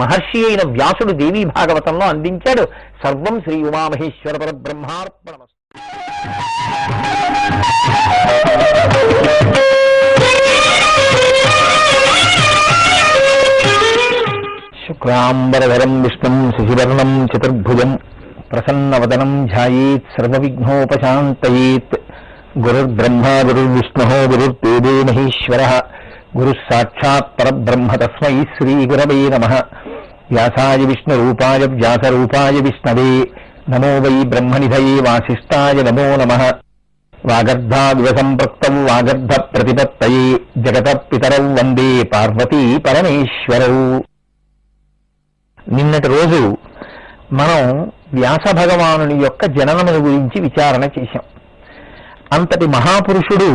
మహర్షి అయిన వ్యాసుడు దేవీ భాగవతంలో అందించాడు. సర్వం శ్రీ ఉమామహేశ్వర పరబ్రహ్మార్పణమస్తు. శుక్లాంబరధరం విష్ణుం శశివర్ణం చతుర్భుజం ప్రసన్నవదనం ధ్యాయేత్ సర్వవిఘ్నోపశాంతయేత్. గురుర్బ్రహ్మ గురుర్విష్ణుః గురుర్దేవో మహేశ్వరః గురుః సాక్షాత్ పరబ్రహ్మ తస్మై శ్రీ గురవే నమః. వ్యాసాయ విష్ణురూపాయ వ్యాసరూపాయ విష్ణవే నమో వై బ్రహ్మనిధయే వాసిష్ఠాయ నమో నమః. వాగర్ధావివ సంపృక్తం వాగర్ధ ప్రతిపత్తయే జగత పితరౌ వందే పార్వతీ పరమేశ్వరౌ. నిన్నటి రోజు మనం వ్యాస భగవానుని యొక్క జననముల గురించి విచారణ చేశాం. అంతటి మహాపురుషుడు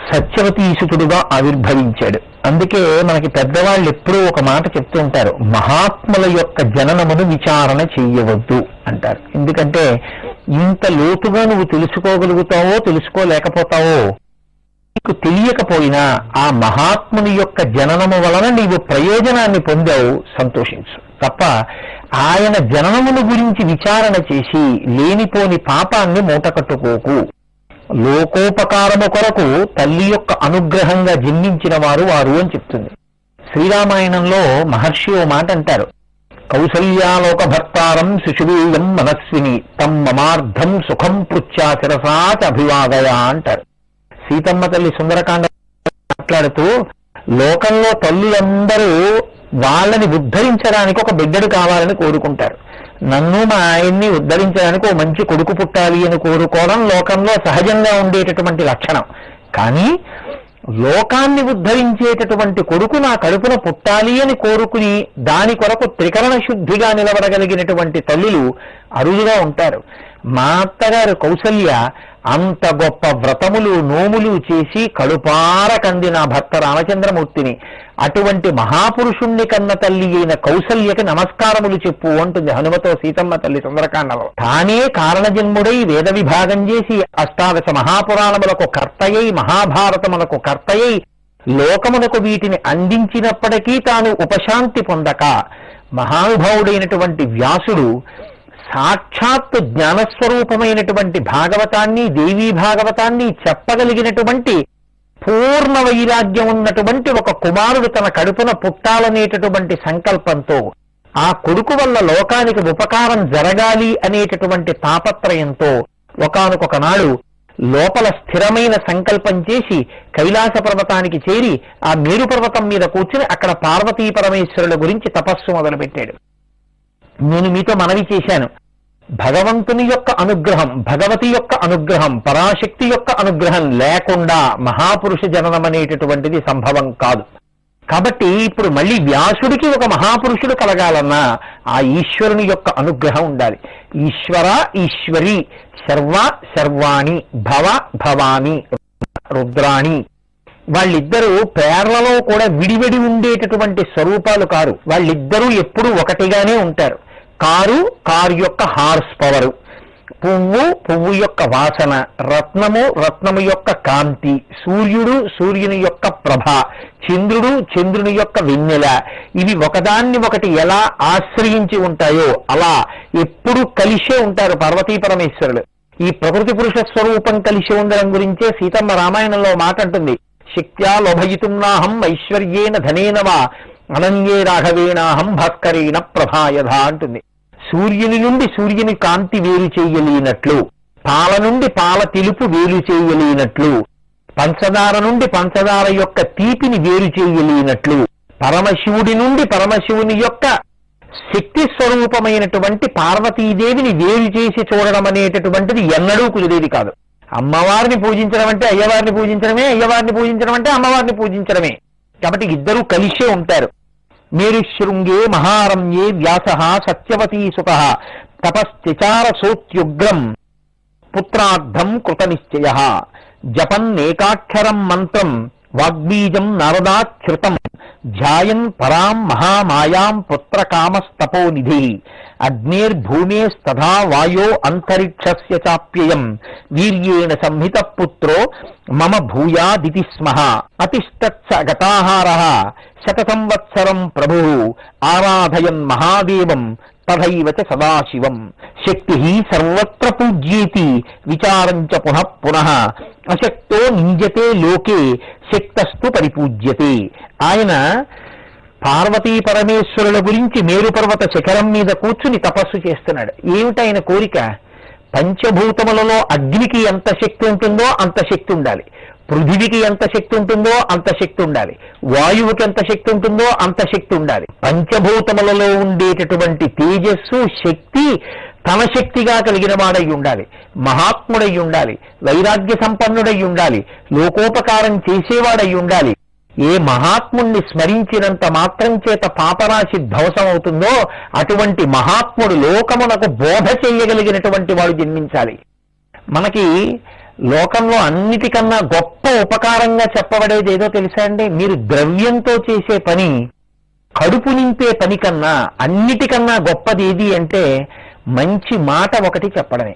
సత్యవతీసుతుడుగా ఆవిర్భవించాడు. అందుకే మనకి పెద్దవాళ్ళు ఎప్పుడూ ఒక మాట చెప్తూ ఉంటారు, మహాత్ముల యొక్క జననమును విచారణ చెయ్యవద్దు అంటారు. ఎందుకంటే ఇంత లోతుగా నువ్వు తెలుసుకోగలుగుతావో తెలుసుకోలేకపోతావో నీకు తెలియకపోయినా ఆ మహాత్ముని యొక్క జననము వలన నీవు ప్రయోజనాన్ని పొందావు, సంతోషించు. తప్ప ఆయన జననమును గురించి విచారణ చేసి లేనిపోని పాపాన్ని మూటకట్టుకోకు. లోకోపకారము కొరకు తల్లి యొక్క అనుగ్రహంగా జన్మించిన వారు అని చెప్తుంది. శ్రీరామాయణంలో మహర్షి ఓ మాట అంటారు, కౌసల్యాలోక భర్తారం శిశువీయం మనస్విని తం మమార్థం సుఖం పృచ్ఛా శిరసాచ అభివాదయ అంటారు. సీతమ్మ తల్లి సుందరకాండ మాట్లాడుతూ లోకంలో తల్లులందరూ వాళ్ళని ఉద్ధరించడానికి ఒక బిడ్డడు కావాలని కోరుకుంటారు. నన్ను మా ఆయన్ని ఉద్ధరించడానికి ఓ మంచి కొడుకు పుట్టాలి అని కోరుకోవడం లోకంలో సహజంగా ఉండేటటువంటి లక్షణం. కానీ లోకాన్ని ఉద్ధరించేటటువంటి కొడుకు నా కడుపున పుట్టాలి అని కోరుకుని దాని కొరకు త్రికరణ శుద్ధిగా నిలబడగలిగినటువంటి తల్లులు అరుదుగా ఉంటారు. మా అత్తగారు కౌసల్య అంత గొప్ప వ్రతములు నోములు చేసి కడుపార కంది నా భర్త రామచంద్రమూర్తిని. అటువంటి మహాపురుషుణ్ణి కన్న తల్లి అయిన కౌసల్యకి నమస్కారములు చెప్పు అంటుంది హనుమతో సీతమ్మ తల్లి సుందరకాండలో. తానే కారణజన్ముడై వేద విభాగం చేసి అష్టాదశ మహాపురాణములకు కర్తయ్యై మహాభారతములకు కర్తయ్యై లోకమునకు వీటిని అందించినప్పటికీ తాను ఉపశాంతి పొందక మహానుభావుడైనటువంటి వ్యాసుడు సాక్షాత్తు జ్ఞానస్వరూపమైనటువంటి భాగవతాన్ని దేవీ భాగవతాన్ని చెప్పగలిగినటువంటి పూర్ణ వైరాగ్యం ఉన్నటువంటి ఒక కుమారుడు తన కడుపున పుట్టాలనేటటువంటి సంకల్పంతో ఆ కొడుకు వల్ల లోకానికి ఉపకారం జరగాలి అనేటటువంటి తాపత్రయంతో ఒకానొక నాడు లోపల స్థిరమైన సంకల్పం చేసి కైలాస పర్వతానికి చేరి ఆ మేరు పర్వతం మీద కూర్చుని అక్కడ పార్వతీ పరమేశ్వరుల గురించి తపస్సు మొదలుపెట్టాడు. నేను మీతో మనవి చేశాను, భగవంతుని యొక్క అనుగ్రహం, భగవతి యొక్క అనుగ్రహం, పరాశక్తి యొక్క అనుగ్రహం లేకుండా మహాపురుష జననం అనేటటువంటిది సంభవం కాదు. కాబట్టి ఇప్పుడు మళ్ళీ వ్యాసుడికి ఒక మహాపురుషుడు కలగాలన్నా ఆ ఈశ్వరుని యొక్క అనుగ్రహం ఉండాలి. ఈశ్వర ఈశ్వరి సర్వ సర్వాణి భవ భవాని రుద్రాణి, వాళ్ళిద్దరూ పేర్లలో కూడా విడివిడి ఉండేటటువంటి స్వరూపాలు కారు. వాళ్ళిద్దరూ ఎప్పుడూ ఒకటిగానే ఉంటారు. కారు యొక్క హార్స్ పవరు, పువ్వు యొక్క వాసన, రత్నము యొక్క కాంతి, సూర్యుని యొక్క ప్రభ, చంద్రుని యొక్క వెన్నెల, ఇవి ఒకదాన్ని ఒకటి ఎలా ఆశ్రయించి ఉంటాయో అలా ఎప్పుడూ కలిసే ఉంటారు పార్వతీ పరమేశ్వరులు. ఈ ప్రకృతి పురుష స్వరూపం కలిసి ఉండడం గురించే సీతమ్మ రామాయణంలో మాట అంటుంది, శక్త్యా లోభయితున్నాహం ఐశ్వర్యేన ధనేన వా అనన్యే రాఘవేణాహం భాస్కరేణ ప్రభాయధ అంటుంది. సూర్యుని నుండి సూర్యుని కాంతి వేరు చేయలేనట్లు, పాల నుండి పాల తెలుపు వేరు చేయలేనట్లు, పంచదార నుండి పంచదార యొక్క తీపిని వేరు చేయలేనట్లు, పరమశివుడి నుండి పరమశివుని యొక్క శక్తి స్వరూపమైనటువంటి పార్వతీదేవిని వేరు చేసి చూడడం అనేటటువంటిది ఎన్నడూ కుదిరేది కాదు. అమ్మవారిని పూజించడం అంటే అయ్యవారిని పూజించడమే, అయ్యవారిని పూజించడం అంటే అమ్మవారిని పూజించడమే. కాబట్టి ఇద్దరూ కలిసే ఉంటారు. మేరు శృంగే మహారమ్యే వ్యాస సత్యవతీ సుత తపశ్చచార సోత్యుగ్రం పుత్రార్థం కృత నిశ్చయ జపన్నేకాక్షరం మంత్రం వాగ్బీజం నారదాచ్యుతం ధ్యాయన్ పరాం మహామాయాం పుత్రకామస్తపోనిధి అగ్నేర్భూమేస్తథా వాయో అంతరిక్షస్య చాప్యయం వీర్యేణ సంహిత పుత్రో మమ భూయాదితి స్మః అతిష్టత్స గతాహారః శతసంవత్సరం ప్రభు ఆరాధయన్ మహాదేవం తథైవ చ సదాశివం శక్తి సర్వత్ర పూజ్యేతి విచారం చ పునః పునః అశక్తో నింద్యతే లోకే శక్తస్తు పరిపూజ్యతే. ఆయన పార్వతీ పరమేశ్వరుల గురించి మేరుపర్వత శిఖరం మీద కూర్చుని తపస్సు చేస్తున్నాడు. ఏమిటైన కోరిక? పంచభూతములలో అగ్నికి ఎంత శక్తి ఉంటుందో అంత శక్తి ఉండాలి, పృథివికి ఎంత శక్తి ఉంటుందో అంత శక్తి ఉండాలి, వాయువుకి ఎంత శక్తి ఉంటుందో అంత శక్తి ఉండాలి. పంచభూతములలో ఉండేటటువంటి తేజస్సు శక్తి తన శక్తిగా కలిగిన వాడై ఉండాలి, మహాత్ముడై ఉండాలి, వైరాగ్య సంపన్నుడై ఉండాలి, లోకోపకారం చేసేవాడై ఉండాలి. ఏ మహాత్ముణ్ణి స్మరించినంత మాత్రం చేత పాపరాశి ధ్వంసం అవుతుందో అటువంటి మహాత్ముడు లోకమునకు బోధ చేయగలిగినటువంటి వాడు జన్మించాలి. మనకి లోకంలో అన్నిటికన్నా గొప్ప ఉపకారంగా చెప్పబడేది ఏదో తెలుసా అండి? మీరు ద్రవ్యంతో చేసే పని, కడుపు నింపే పని కన్నా అన్నిటికన్నా గొప్పది ఏది అంటే మంచి మాట ఒకటి చెప్పడమే.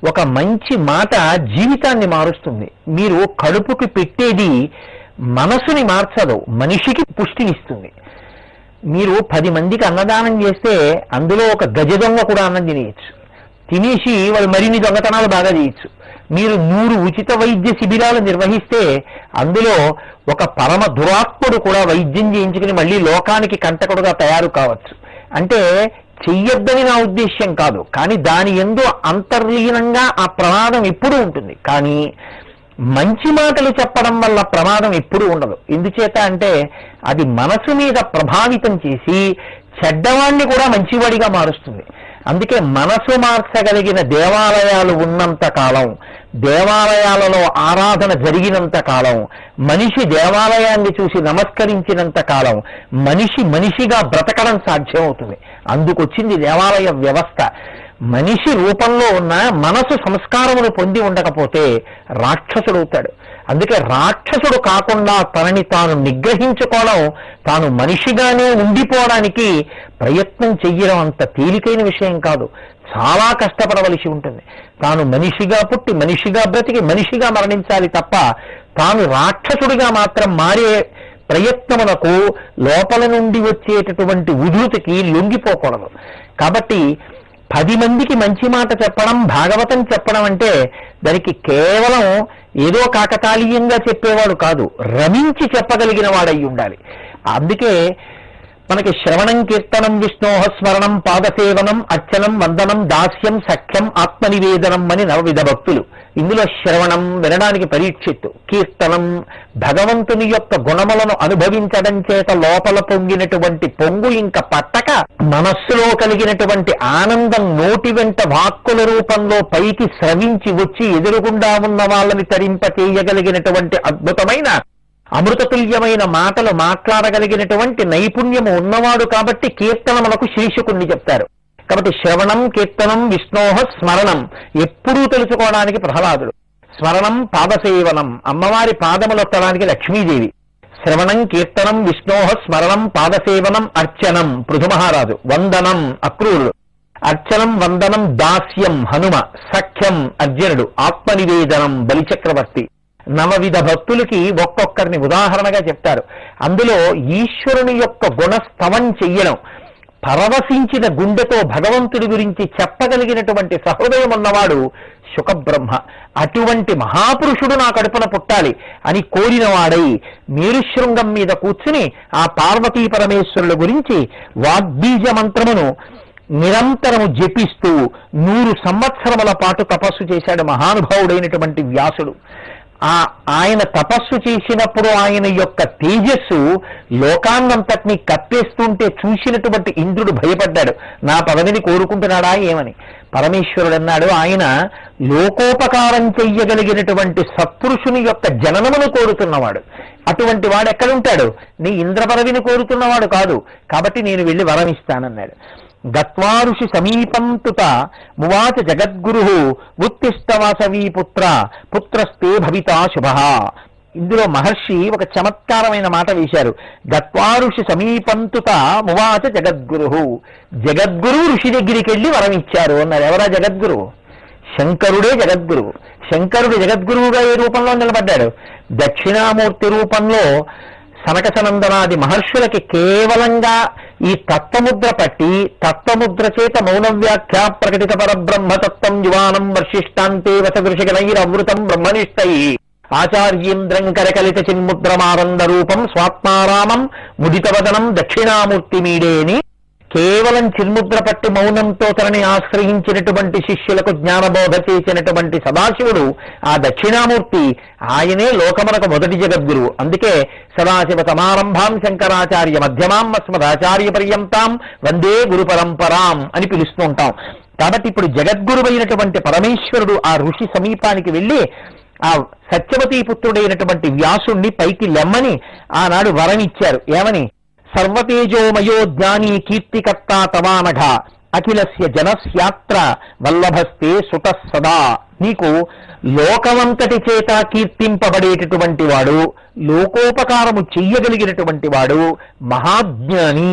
ఒక మంచి మాట జీవితాన్ని మారుస్తుంది. మీరు కడుపుకి పెట్టేది మనసుని మార్చదు, మనిషికి పుష్టినిస్తుంది. మీరు 10 మందికి అన్నదానం చేస్తే అందులో ఒక గజ దొంగ కూడా అన్నం తినేయచ్చు, తినేసి వాళ్ళు మరిన్ని దొంగతనాలు బాగా చేయొచ్చు. మీరు 100 ఉచిత వైద్య శిబిరాలు నిర్వహిస్తే అందులో ఒక పరమ దురాత్ముడు కూడా వైద్యం చేయించుకుని మళ్ళీ లోకానికి కంటకుడుగా తయారు కావచ్చు. అంటే చెయ్యొద్దని నా ఉద్దేశ్యం కాదు, కానీ దాని యందు అంతర్లీనంగా ఆ ప్రమాదం ఎప్పుడూ ఉంటుంది. కానీ మంచి మాటలు చెప్పడం వల్ల ప్రమాదం ఎప్పుడూ ఉండదు. ఎందుచేత అంటే అది మనసు మీద ప్రభావితం చేసి చెడ్డవాణ్ణి కూడా మంచివాడిగా మారుస్తుంది. అందుకే మనసు మార్చగలిగిన దేవాలయాలు ఉన్నంత కాలం, దేవాలయాలలో ఆరాధన జరిగినంత కాలం, మనిషి దేవాలయాన్ని చూసి నమస్కరించినంత కాలం మనిషి మనిషిగా బ్రతకడం సాధ్యమవుతుంది. అందుకొచ్చింది దేవాలయ వ్యవస్థ. మనిషి రూపంలో ఉన్న మనసు సంస్కారమును పొంది ఉండకపోతే రాక్షసుడవుతాడు. అందుకే రాక్షసుడు కాకుండా తనని తాను నిగ్రహించుకోవడం, తాను మనిషిగానే ఉండిపోవడానికి ప్రయత్నం చెయ్యడం అంత తేలికైన విషయం కాదు. చాలా కష్టపడవలసి ఉంటుంది. తాను మనిషిగా పుట్టి మనిషిగా బ్రతికి మనిషిగా మరణించాలి తప్ప తాను రాక్షసుడిగా మాత్రం మారే ప్రయత్నమునకు లోపల నుండి వచ్చేటటువంటి ఉధృతికి లొంగిపోకూడదు. కాబట్టి 10 మందికి మంచి మాట చెప్పడం, భాగవతం చెప్పడం అంటే దానికి కేవలం ఏదో కాకతాళీయంగా చెప్పేవాడు కాదు, రమించి చెప్పగలిగిన వాడై ఉండాలి. అందుకే మనకి శ్రవణం, కీర్తనం, విష్ణోహ స్మరణం, పాదసేవనం, అర్చనం, వందనం, దాస్యం, సఖ్యం, ఆత్మనివేదనం అని 9 భక్తులు. ఇందులో శ్రవణం వినడానికి పరీక్షిత్తు, కీర్తనం భగవంతుని యొక్క గుణములను అనుభవించడం చేత లోపల పొంగినటువంటి పొంగు ఇంకా పట్టక మనస్సులో కలిగినటువంటి ఆనందం నోటి వెంట వాక్కుల రూపంలో పైకి స్రవించి వచ్చి ఎదురుగుండా ఉన్న వాళ్ళని తరింప చేయగలిగినటువంటి అద్భుతమైన అమృతతుల్యమైన మాటలు మాట్లాడగలిగినటువంటి నైపుణ్యము ఉన్నవాడు కాబట్టి కీర్తనములకు శీర్షకుణ్ణి చెప్తారు. కాబట్టి శ్రవణం, కీర్తనం, విష్ణోహ స్మరణం ఎప్పుడూ తెలుసుకోవడానికి ప్రహ్లాదుడు. స్మరణం, పాదసేవనం అమ్మవారి పాదములొత్తడానికి లక్ష్మీదేవి. శ్రవణం, కీర్తనం, విష్ణోహ స్మరణం, పాదసేవనం, అర్చనం పృథుమహారాజు. వందనం అక్రూరుడు. అర్చనం, వందనం, దాస్యం హనుమ. సఖ్యం అర్జునుడు. ఆత్మనివేదనం బలిచక్రవర్తి. 9 భక్తులకి ఒక్కొక్కరిని ఉదాహరణగా చెప్తారు. అందులో ఈశ్వరుని యొక్క గుణస్తవం చెయ్యడం, పరవశించిన గుండెతో భగవంతుడి గురించి చెప్పగలిగినటువంటి సహృదయం ఉన్నవాడు శుకబ్రహ్మ. అటువంటి మహాపురుషుడు నా కడుపున పుట్టాలి అని కోరిన వాడై మేరుశృంగం మీద కూర్చుని ఆ పార్వతీ పరమేశ్వరుల గురించి వాగ్బీజ మంత్రమును నిరంతరము జపిస్తూ 100 సంవత్సరముల పాటు తపస్సు చేశాడు మహానుభావుడైనటువంటి వ్యాసుడు. ఆయన తపస్సు చేసినప్పుడు ఆయన యొక్క తేజస్సు లోకాన్నంతటినీ కప్పేస్తుంటే చూసినటువంటి ఇంద్రుడు భయపడ్డాడు. నా పదవిని కోరుకుంటున్నాడా ఏమని. పరమేశ్వరుడు అన్నాడు, ఆయన లోకోపకారం చెయ్యగలిగినటువంటి సత్పురుషుని యొక్క జననమును కోరుతున్నవాడు. అటువంటి వాడు ఎక్కడుంటాడు? నీ ఇంద్ర పదవిని కోరుతున్నవాడు కాదు, కాబట్టి నేను వెళ్ళి వరమిస్తానన్నాడు. గత్వారుషి సమీపం తుత మువాచ జగద్గురు ఉత్తిష్టవాసవీ పుత్ర పుత్రస్తే భవితా శుభ. ఇందులో మహర్షి ఒక చమత్కారమైన మాట వేశారు. గత్వారుషి సమీపంతుత మువాచ జగద్గురు. జగద్గురు ఋషి దగ్గరికి వెళ్ళి వరం ఇచ్చారు అన్నారు. ఎవరా జగద్గురువు? శంకరుడే జగద్గురువు. శంకరుడు జగద్గురువుగా ఏ రూపంలో నిలబడ్డాడు? దక్షిణామూర్తి రూపంలో సనకసనందనాది మహర్షులకి కేవలంగా ఈ తత్వముద్ర పట్టి తత్వముద్ర చేత మౌన వ్యాఖ్య ప్రకటిత పరబ్రహ్మతత్వం యువానం వర్షిష్టాంతే వసదృశిగణైరవృతం బ్రహ్మనిష్టై ఆచార్యేంద్రం కరకలిత చిన్ముద్రమానంద రూపం స్వాత్మారామం ముదితవదనం దక్షిణామూర్తి మీడేని కేవలం చిన్ముద్ర పట్టి మౌనంతో తనని ఆశ్రయించినటువంటి శిష్యులకు జ్ఞానబోధ చేసినటువంటి సదాశివుడు ఆ దక్షిణామూర్తి. ఆయనే లోకమునకు మొదటి జగద్గురువు. అందుకే సదాశివ సమారంభాం శంకరాచార్య మధ్యమాం అస్మదాచార్య పర్యంతాం వందే గురు పరంపరాం అని పిలుస్తూ ఉంటాం. కాబట్టి ఇప్పుడు జగద్గురువైనటువంటి పరమేశ్వరుడు ఆ ఋషి సమీపానికి వెళ్ళి ఆ సత్యవతీ పుత్రుడైనటువంటి వ్యాసుణ్ణి పైకి లెమ్మని ఆనాడు వరం ఇచ్చారు. ఏమని? సర్వతేజోమయో జ్ఞాని కీర్తికర్త తవానఘ అఖిలస్య జనస్యాత్ర వల్లభస్తే సుత సదా. నీకు లోకమంతటి చేత కీర్తింపబడేటటువంటి వాడు, లోకోపకారము చెయ్యగలిగినటువంటి వాడు, మహాజ్ఞాని,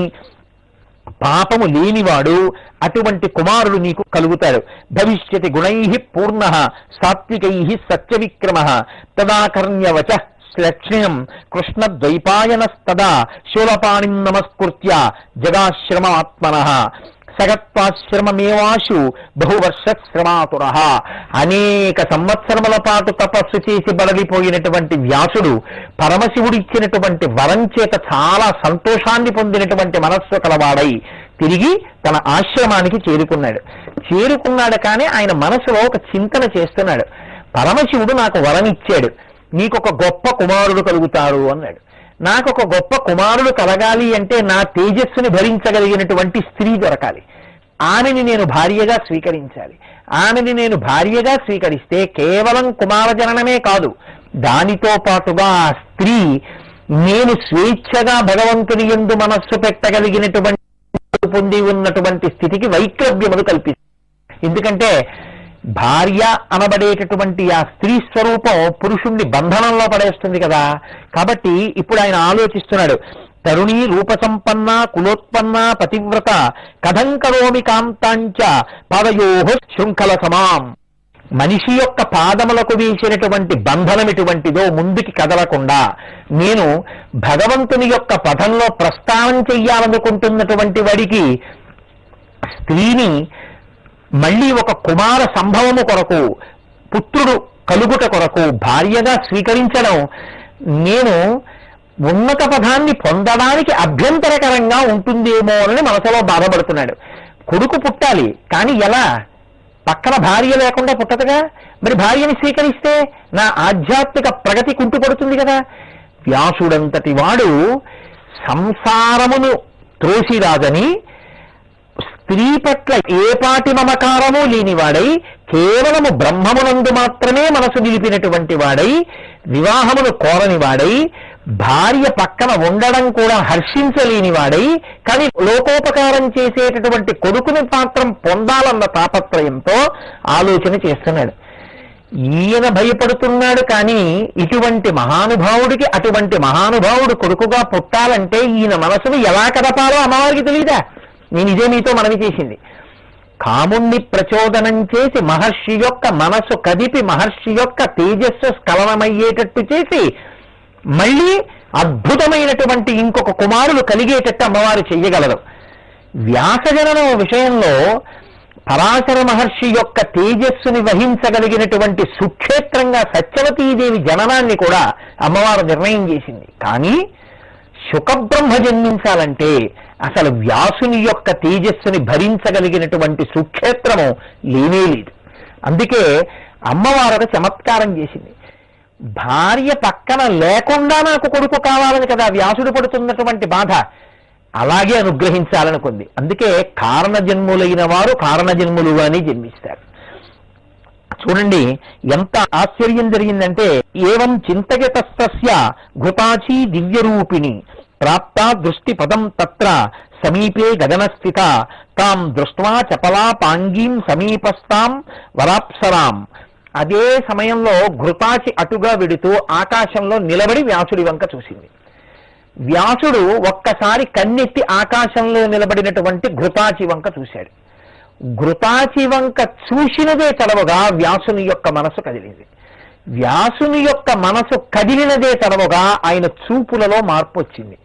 పాపము లేనివాడు, అటువంటి కుమారుడు నీకు కలుగుతాడు. భవిష్యతి గుణై పూర్ణ సాత్వికై సత్యవిక్రమ తదాకర్ణ్యవచ లక్ష్యం కృష్ణద్వైపాయనస్తదా శూలపాణిం నమస్కృత్య జగాశ్రమాత్మన సగత్వాశ్రమమేవాశు బహువర్షశ్రమాతుర. అనేక సంవత్సరముల పాటు తపస్సు చేసి బలగిపోయినటువంటి వ్యాసుడు పరమశివుడిచ్చినటువంటి వరం చేత చాలా సంతోషాన్ని పొందినటువంటి మనస్సు కలవాడై తిరిగి తన ఆశ్రమానికి చేరుకున్నాడు. కానీ ఆయన మనసులో ఒక చింతన చేస్తున్నాడు. పరమశివుడు నాకు వరం ఇచ్చాడు, నీకొక గొప్ప కుమారుడు కలుగుతాడు అన్నాడు. నాకొక గొప్ప కుమారుడు కలగాలి అంటే నా తేజస్సుని భరించగలిగినటువంటి స్త్రీ దొరకాలి. ఆమెని నేను భార్యగా స్వీకరించాలి. ఆమెని నేను భార్యగా స్వీకరిస్తే కేవలం కుమార జననమే కాదు, దానితో పాటుగా ఆ స్త్రీ నేను స్వేచ్ఛగా భగవంతుని యందు మనస్సు పెట్టగలిగినటువంటి పొంది ఉన్నటువంటి స్థితికి వైక్లభ్యమును కల్పిస్తుంది. ఎందుకంటే భార్య అనబడేటటువంటి ఆ స్త్రీ స్వరూపం పురుషుణ్ణి బంధనంలో పడేస్తుంది కదా. కాబట్టి ఇప్పుడు ఆయన ఆలోచిస్తున్నాడు, తరుణీ రూపసంపన్న కులోత్పన్న పతివ్రత కథం కరోమి కాంతాంచ పాదయోః శృంఖల సమాం. మనిషి యొక్క పాదములకు వేసినటువంటి బంధనం ఎటువంటిదో ముందుకి కదలకుండా నేను భగవంతుని యొక్క పథంలో ప్రస్థానం చెయ్యాలనుకుంటున్నటువంటి వాడికి స్త్రీని మళ్ళీ ఒక కుమార సంభవము కొరకు, పుత్రుడు కలుగుట కొరకు భార్యగా స్వీకరించడం నేను ఉన్నత పదాన్ని పొందడానికి అభ్యంతరకరంగా ఉంటుందేమో అని మనసులో బాధపడుతున్నాడు. కొడుకు పుట్టాలి, కానీ ఎలా? పక్కన భార్య లేకుండా పుట్టదుగా. మరి భార్యని స్వీకరిస్తే నా ఆధ్యాత్మిక ప్రగతి కుంటుపడుతుంది కదా. వ్యాసుడంతటి వాడు సంసారమును త్రోసిరాదని, స్త్రీ పట్ల ఏపాటి మమకారము లేనివాడై కేవలము బ్రహ్మమునందు మాత్రమే మనసు నిలిపినటువంటి వాడై, వివాహమును కోరని వాడై, భార్య పక్కన ఉండడం కూడా హర్షించలేని వాడై, కానీ లోకోపకారం చేసేటటువంటి కొడుకుని మాత్రం పొందాలన్న తాపత్రయంతో ఆలోచన చేస్తున్నాడు. ఈయన భయపడుతున్నాడు, కానీ ఇటువంటి మహానుభావుడికి అటువంటి మహానుభావుడు కొడుకుగా పుట్టాలంటే ఈయన మనసును ఎలా కదపాలో అమ్మవారికి తెలియదా? నేను ఇదే మీతో మనవి చేసింది. కాముణ్ణి ప్రచోదనం చేసి మహర్షి యొక్క మనసు కదిపి మహర్షి యొక్క తేజస్సు స్ఖలనమయ్యేటట్టు చేసి మళ్ళీ అద్భుతమైనటువంటి ఇంకొక కుమారులు కలిగేటట్టు అమ్మవారు చెయ్యగలరు. వ్యాసజననం విషయంలో పరాశర మహర్షి యొక్క తేజస్సుని వహించగలిగినటువంటి సుక్షేత్రంగా సత్యవతీదేవి జననాన్ని కూడా అమ్మవారు నిర్ణయం చేసింది. కానీ శుకబ్రహ్మ జన్మించాలంటే అసలు వ్యాసుని యొక్క తేజస్సుని భరించగలిగినటువంటి సుక్షేత్రము లేనే లేదు. అందుకే అమ్మవారు ఒక చమత్కారం చేసింది. భార్య పక్కన లేకుండా నాకు కొడుకు కావాలని కదా వ్యాసుడు పడుతున్నటువంటి బాధ, అలాగే అనుగ్రహించాలనుకుంది. అందుకే కారణజన్ములైన వారు కారణజన్ములుగానే జన్మిస్తారు. చూడండి ఎంత ఆశ్చర్యం జరిగిందంటే, ఏవం చింతయతస్తస్య ఘృతాచీ దివ్యరూపిణి ప్రాప్త దృష్టి పదం తత్ర సమీపే గగనస్థిత తాం దృష్ట్వా చపలా పాంగీం సమీపస్థాం వరాప్సరాం. అదే సమయంలో ఘృతాచి అటుగా వెడుతూ ఆకాశంలో నిలబడి వ్యాసుడి వంక చూసింది. వ్యాసుడు ఒక్కసారి కన్నెత్తి ఆకాశంలో నిలబడినటువంటి ఘృతాచి వంక చూశాడు. ఘృతాచి వంక చూసినదే తడవగా వ్యాసుని యొక్క మనసు కదిలింది. వ్యాసుని యొక్క మనసు కదిలినదే తడవగా ఆయన చూపులలో మార్పు వచ్చింది.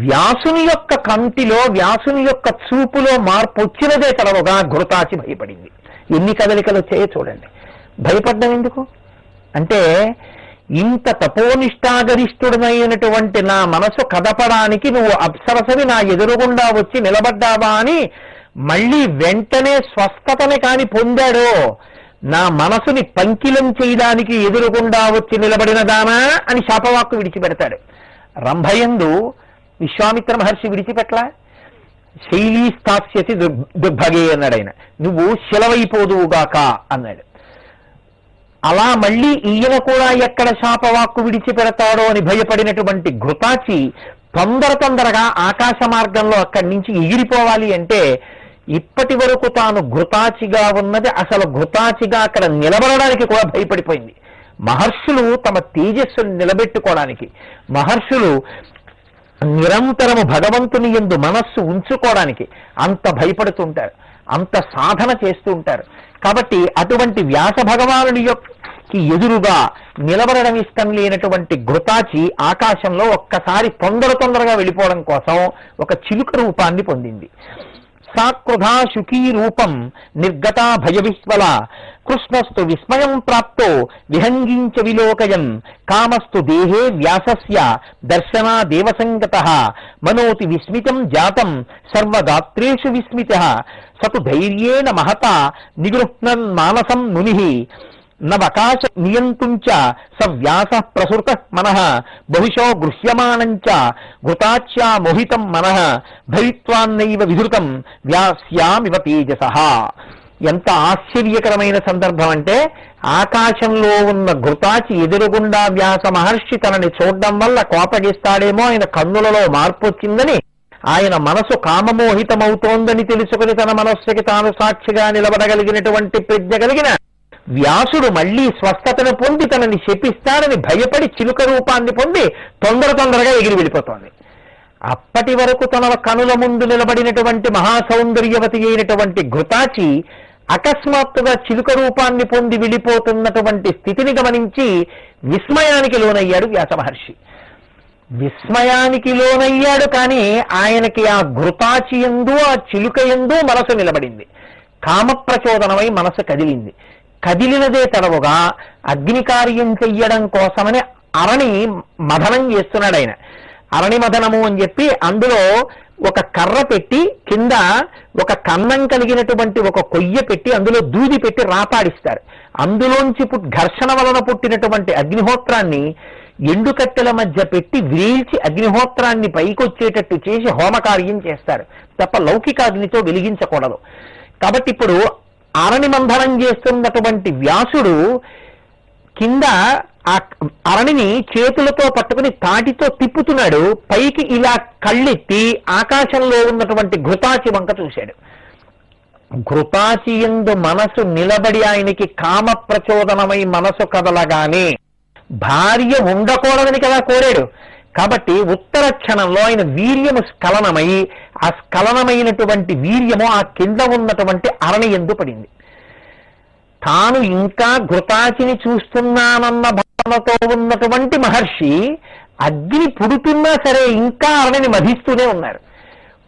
వ్యాసుని యొక్క కంటిలో వ్యాసుని యొక్క చూపులో మార్పు వచ్చినదే తడవగా ఘృతాచి భయపడింది. ఎన్ని కదలికలు వచ్చాయో చూడండి. భయపడ్డం ఎందుకు అంటే, ఇంత తపోనిష్టాగరిష్ఠుడనైనటువంటి నా మనసు కదపడానికి నువ్వు అప్సరసవి నా ఎదురుగుండా వచ్చి నిలబడ్డావా అని మళ్ళీ వెంటనే స్వస్థతని కాని పొందాడో, నా మనసుని పంకిలం చేయడానికి ఎదురుగుండా వచ్చి నిలబడినదానా అని శాపవాక్కు విడిచిపెడతాడు. రంభయందు విశ్వామిత్ర మహర్షి విడిచిపెట్టలా? శైలీ స్థాస్యతి దుర్భగే అన్నాడు ఆయన. నువ్వు శిలవైపోదువుగాక అన్నాడు. అలా మళ్ళీ ఈయన కూడా ఎక్కడ శాపవాక్కు విడిచిపెడతాడో అని భయపడినటువంటి ఘృతాచి తొందరగా ఆకాశ మార్గంలో అక్కడి నుంచి ఎగిరిపోవాలి అంటే ఇప్పటి వరకు తాను ఘృతాచిగా ఉన్నది అసలు ఘృతాచిగా అక్కడ నిలబడడానికి కూడా భయపడిపోయింది. మహర్షులు తమ తేజస్సును నిలబెట్టుకోవడానికి, మహర్షులు నిరంతరము భగవంతుని యందు మనస్సు ఉంచుకోవడానికి అంత భయపడుతుంటారు, అంత సాధన చేస్తూ ఉంటారు. కాబట్టి అటువంటి వ్యాస భగవానుడి యొక్క ఎదురుగా నిలబడడం ఇష్టం లేనటువంటి ఘృతాచి ఆకాశంలో ఒక్కసారి తొందరగా వెళ్ళిపోవడం కోసం ఒక చిలుక రూపాన్ని పొందింది. సాకృధా శుకీ రూపం నిర్గతా భయవిహ్వల కృష్ణస్తు విస్మయం ప్రాప్తో విహంగించ విలోకయన్ కామస్తు దేహే వ్యాసస్య దర్శనా దేవసంగతః మనోతి విస్మితం జాతం సర్వగాత్రేషు విస్మితః సతు ధైర్యేణ మహత నిగృహ్ణన్ మానసం మునిః నవకాశ నియంతుంచ సవ్యాస ప్రసృత మనః బహుశో గృహ్యమానంచ ఘృతాచ్యా మోహితం మనః భవిత్వాన్నైవ విధృతం వ్యాస్యామివ తేజసః. ఎంత ఆశ్చర్యకరమైన సందర్భం అంటే ఆకాశంలో ఉన్న ఘృతాచి ఎదురుగుండా వ్యాస మహర్షి తనని చూడడం వల్ల కోపగిస్తాడేమో, ఆయన కన్నులలో మార్పు వచ్చిందని, ఆయన మనసు కామమోహితమవుతోందని తెలుసుకుని తన మనస్సుకి తాను సాక్షిగా నిలబడగలిగినటువంటి ప్రజ్ఞ కలిగిన వ్యాసుడు మళ్లీ స్వస్థతను పొంది తనని శపిస్తాడని భయపడి చిలుక రూపాన్ని పొంది తొందరగా ఎగిరి వెళ్ళిపోతోంది. అప్పటి వరకు తన కనుల ముందు నిలబడినటువంటి మహాసౌందర్యవతి అయినటువంటి ఘృతాచి అకస్మాత్తుగా చిలుక రూపాన్ని పొంది వెళ్ళిపోతున్నటువంటి స్థితిని గమనించి విస్మయానికి లోనయ్యాడు వ్యాస మహర్షి. విస్మయానికి లోనయ్యాడు, కానీ ఆయనకి ఆ ఘృతాచి యందు ఆ చిలుక యందు మనసు నిలబడింది. కామప్రచోదనమై మనసు కదిలింది. కదిలినదే తడవుగా అగ్ని కార్యం చెయ్యడం కోసమని అరణి మథనం చేస్తున్నాడు ఆయన. అరణి మథనము అని చెప్పి అందులో ఒక కర్ర పెట్టి కింద ఒక కన్నం కలిగినటువంటి ఒక కొయ్య పెట్టి అందులో దూది పెట్టి రాపాడిస్తారు. అందులోంచి ఘర్షణ వలన పుట్టినటువంటి అగ్నిహోత్రాన్ని ఎండుకట్టెల మధ్య పెట్టి వ్రీల్చి అగ్నిహోత్రాన్ని పైకొచ్చేటట్టు చేసి హోమకార్యం చేస్తారు తప్ప లౌకికాగ్నితో వెలిగించకూడదు. కాబట్టి ఇప్పుడు అరణి మంధనం చేస్తున్నటువంటి వ్యాసుడు కింద ఆ అరణిని చేతులతో పట్టుకుని తాటితో తిప్పుతున్నాడు. పైకి ఇలా కళ్ళెత్తి ఆకాశంలో ఉన్నటువంటి ఘృతాచి వంక చూశాడు. ఘృతాచి యందు మనసు నిలబడి ఆయనకి కామ ప్రచోదనమై మనసు కదలగానే భార్య ఉండకూడదని కదా కోరాడు. కాబట్టి ఉత్తర క్షణంలో ఆయన వీర్యము స్ఖలనమై ఆ స్ఖలనమైనటువంటి వీర్యము ఆ కింద ఉన్నటువంటి అరణి యందు పడింది. తాను ఇంకా ఘృతాచిని చూస్తున్నానన్న భావనతో ఉన్నటువంటి మహర్షి అగ్ని పుడుతున్నా సరే ఇంకా అరణిని మధిస్తూనే ఉన్నారు.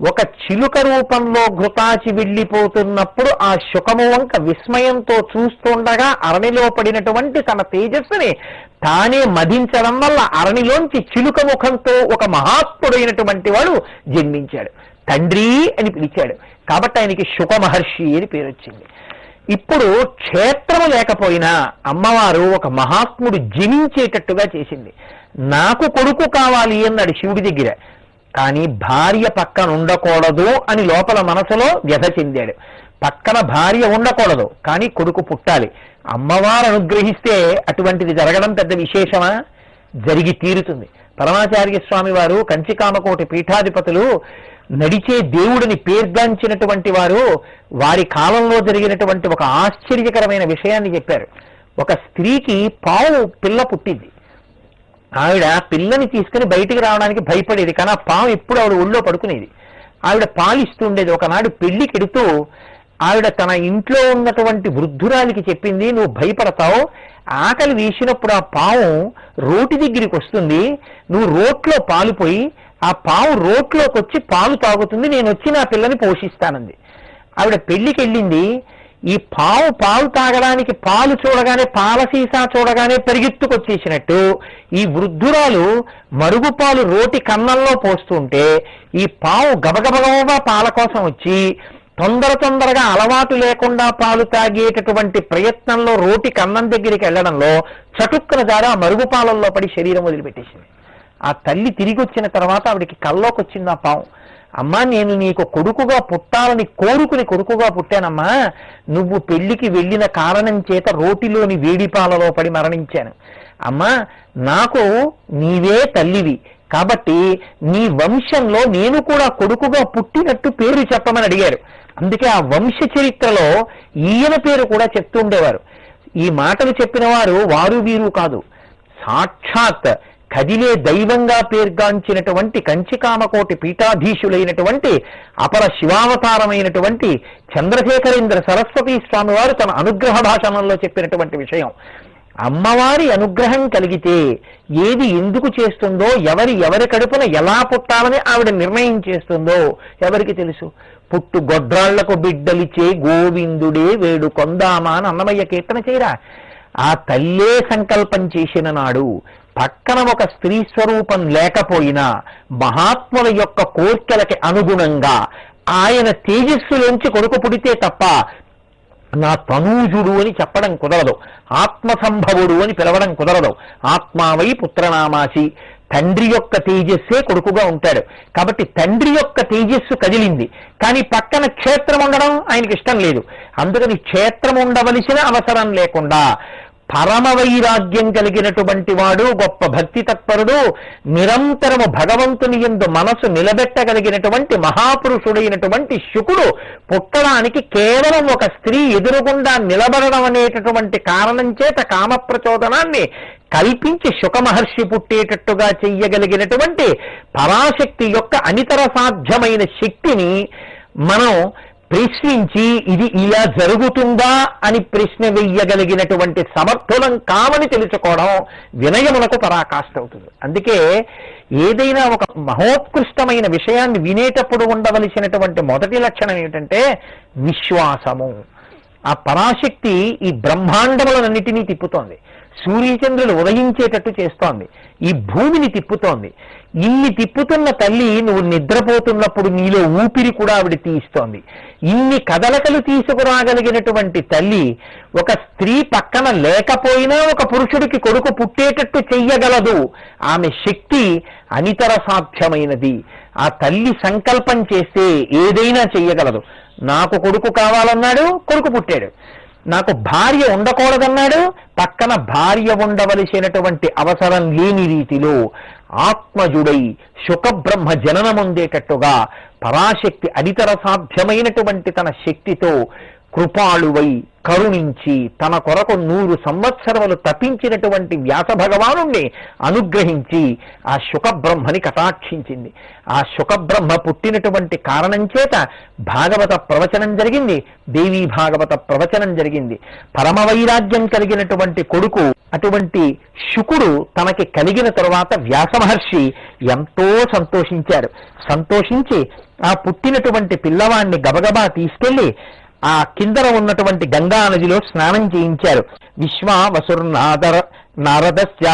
ఒక చిలుక రూపంలో ఘృతాచి వెళ్ళిపోతున్నప్పుడు ఆ శుకము వంక విస్మయంతో చూస్తుండగా అరణిలో పడినటువంటి తన తేజస్సుని తానే మధించడం వల్ల అరణిలోంచి చిలుక ముఖంతో ఒక మహాత్ముడైనటువంటి వాడు జన్మించాడు. తండ్రి అని పిలిచాడు. కాబట్టి ఆయనకి శుక మహర్షి అని పేరు వచ్చింది. ఇప్పుడు క్షేత్రము లేకపోయినా అమ్మవారు ఒక మహాత్ముడు జనించేటట్టుగా చేసింది. నాకు కొడుకు కావాలి అన్నాడు శివుడి దగ్గర, కానీ భార్య పక్కన ఉండకూడదు అని లోపల మనసులో వ్యధ చెందాడు. పక్కన భార్య ఉండకూడదు, కానీ కొడుకు పుట్టాలి. అమ్మవారు అనుగ్రహిస్తే అటువంటిది జరగడం పెద్ద విశేషమా? జరిగి తీరుతుంది. పరమాచార్య స్వామి వారు కంచికామకోటి పీఠాధిపతులు నడిచే దేవుడిని పేర్గాంచినటువంటి వారు వారి కాలంలో జరిగినటువంటి ఒక ఆశ్చర్యకరమైన విషయాన్ని చెప్పారు. ఒక స్త్రీకి పావు పిల్ల పుట్టింది. ఆవిడ పిల్లని తీసుకుని బయటికి రావడానికి భయపడేది, కానీ ఆ పాము ఎప్పుడు ఆవిడ ఒళ్ళో పడుకునేది. ఆవిడ పాలిస్తుండేది. ఒకనాడు పెళ్లికెడుతూ ఆవిడ తన ఇంట్లో ఉన్నటువంటి వృద్ధురాలికి చెప్పింది, నువ్వు భయపడతావు, ఆకలి వేసినప్పుడు ఆ పాము రోటి దగ్గరికి వస్తుంది, నువ్వు రోట్లో పాలు పోయి ఆ పాము రోట్లోకి వచ్చి పాలు తాగుతుంది, నేను వచ్చి నా పిల్లని పోషిస్తానంది. ఆవిడ పెళ్లికి వెళ్ళింది. ఈ పావు పాలు తాగడానికి పాలు చూడగానే పాల సీసా చూడగానే పరిగెత్తుకొచ్చేసినట్టు ఈ వృద్ధురాలు మరుగుపాలు రోటి కన్నంలో పోస్తుంటే ఈ పావు గబగబగబా పాల కోసం వచ్చి తొందరగా అలవాటు లేకుండా పాలు తాగేటటువంటి ప్రయత్నంలో రోటి కన్నం దగ్గరికి వెళ్ళడంలో చటుక్కున జారి ఆ మరుగుపాలల్లో పడి శరీరం వదిలిపెట్టేసింది. ఆ తల్లి తిరిగి వచ్చిన తర్వాత ఆవిడికి కల్లోకి వచ్చింది ఆ పాము. అమ్మా నేను నీకు కొడుకుగా పుట్టాలని కోరుకుని కొడుకుగా పుట్టానమ్మా, నువ్వు పెళ్లికి వెళ్ళిన కారణం చేత రోటిలోని వేడిపాలలో పడి మరణించాను. అమ్మా నాకు నీవే తల్లివి, కాబట్టి నీ వంశంలో నేను కూడా కొడుకుగా పుట్టినట్టు పేరు చెప్పమని అడిగారు. అందుకే ఆ వంశ చరిత్రలో ఈయన పేరు కూడా చెప్తూ ఉండేవారు. ఈ మాటలు చెప్పిన వారు వీరు కాదు, సాక్షాత్ కదిలే దైవంగా పేర్గాంచినటువంటి కంచికామకోటి పీఠాధీశులైనటువంటి అపర శివావతారమైనటువంటి చంద్రశేఖరేంద్ర సరస్వతీ స్వామి వారు తన అనుగ్రహ భాషణంలో చెప్పినటువంటి విషయం. అమ్మవారి అనుగ్రహం కలిగితే ఏది ఎందుకు చేస్తుందో, ఎవరి కడుపున ఎలా పుట్టాలని ఆవిడ నిర్ణయం చేస్తుందో ఎవరికి తెలుసు? పుట్టు గొడ్రాళ్లకు బిడ్డలిచే గోవిందుడే వేడు కొందామా అని అన్నమయ్య కీర్తన చేయరా? ఆ తల్లే సంకల్పం చేసిన నాడు పక్కన ఒక స్త్రీ స్వరూపం లేకపోయినా మహాత్ముల యొక్క కోర్కెలకి అనుగుణంగా ఆయన తేజస్సులోంచి కొడుకు పుడితే తప్ప నా తనూజుడు అని చెప్పడం కుదరదు, ఆత్మసంభవుడు అని పిలవడం కుదరదు. ఆత్మావై పుత్రనామాసి, తండ్రి యొక్క తేజస్సే కొడుకుగా ఉంటాడు. కాబట్టి తండ్రి యొక్క తేజస్సు కదిలింది, కానీ పక్కన క్షేత్రం ఉండడం ఆయనకి ఇష్టం లేదు. అందుకని క్షేత్రం ఉండవలసిన అవసరం లేకుండా పరమ వైరాగ్యం కలిగినటువంటి వాడు, గొప్ప భక్తి తత్పరుడు, నిరంతరము భగవంతుని యందు మనసు నిలబెట్టగలిగినటువంటి మహాపురుషుడైనటువంటి శుకుడు పుట్టడానికి కేవలం ఒక స్త్రీ ఎదురుగుండా నిలబడడం అనేటటువంటి కారణం చేత కామ ప్రచోదనాన్ని కల్పించి శుక మహర్షి పుట్టేటట్టుగా చెయ్యగలిగినటువంటి పరాశక్తి యొక్క అనితర సాధ్యమైన శక్తిని మనం ప్రశ్నించి ఇది ఇలా జరుగుతుందా అని ప్రశ్న వెయ్యగలిగినటువంటి సమర్థులం కామని తెలుసుకోవడం వినయమునకు పరాకాష్ఠ అవుతుంది. అందుకే ఏదైనా ఒక మహోత్కృష్టమైన విషయాన్ని వినేటప్పుడు ఉండవలసినటువంటి మొదటి లక్షణం ఏమిటంటే విశ్వాసము. ఆ పరాశక్తి ఈ బ్రహ్మాండములన్నిటినీ తిప్పుతోంది, సూర్యచంద్రులు ఉదయించేటట్టు చేస్తోంది, ఈ భూమిని తిప్పుతోంది. ఇన్ని తిప్పుతున్న తల్లి నువ్వు నిద్రపోతున్నప్పుడు నీలో ఊపిరి కూడా ఆవిడ తీస్తోంది. ఇన్ని కదలకలు తీసుకురాగలిగినటువంటి తల్లి ఒక స్త్రీ పక్కన లేకపోయినా ఒక పురుషుడికి కొడుకు పుట్టేటట్టు చెయ్యగలదు. ఆమె శక్తి అనితర సాధ్యమైనది. ఆ తల్లి సంకల్పం చేస్తే ఏదైనా చెయ్యగలదు. నాకు కొడుకు కావాలన్నాడు, కొడుకు పుట్టాడు. నాకు భార్య ఉండకూడదన్నాడు, పక్కన భార్య ఉండవలసినటువంటి అవసరం లేని రీతిలో ఆత్మజుడై శుకబ్రహ్మ జననముందేటట్టుగా పరాశక్తి అనితర సాధ్యమైనటువంటి తన శక్తితో కృపాళువై కరుణించి తన కొరకు 100 సంవత్సరములు తపించినటువంటి వ్యాస భగవానుణ్ణి అనుగ్రహించి ఆ శుకబ్రహ్మని కటాక్షించింది. ఆ శుకబ్రహ్మ పుట్టినటువంటి కారణం చేత భాగవత ప్రవచనం జరిగింది, దేవీ భాగవత ప్రవచనం జరిగింది. పరమ వైరాగ్యం కలిగినటువంటి కొడుకు అటువంటి శుకుడు తనకి కలిగిన తరువాత వ్యాస మహర్షి ఎంతో సంతోషించారు. సంతోషించి ఆ పుట్టినటువంటి పిల్లవాణ్ణి గబగబా తీసుకెళ్లి ఆ కిందన ఉన్నటువంటి గంగా నదిలో స్నానం చేయించారు. విశ్వావసుర్నాదర నారదస్య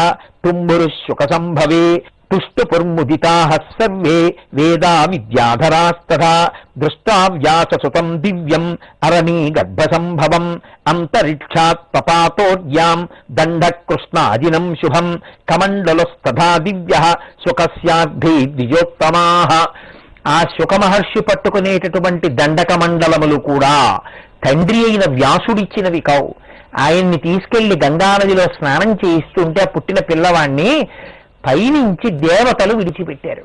తుంబురు శుక సంభవే పుష్టుపుర్ముదితాః సర్వే వేదా విద్యాధరాస్తథా దృష్టా వ్యాససుతం దివ్యం అరణీ గర్భ సంభవం అంతరిక్షాత్ పపాతోర్యాం దండకృష్ణాజినం శుభం కమండలస్తథా దివ్యః శుకస్యార్థే ద్విజోత్తమాః. ఆ శుకమహర్షి పట్టుకునేటటువంటి దండక మండలములు కూడా తండ్రి అయిన వ్యాసుడిచ్చినవి కావు. ఆయన్ని తీసుకెళ్లి గంగానదిలో స్నానం చేయిస్తుంటే పుట్టిన పిల్లవాణ్ణి పైనుంచి దేవతలు విడిచిపెట్టారు.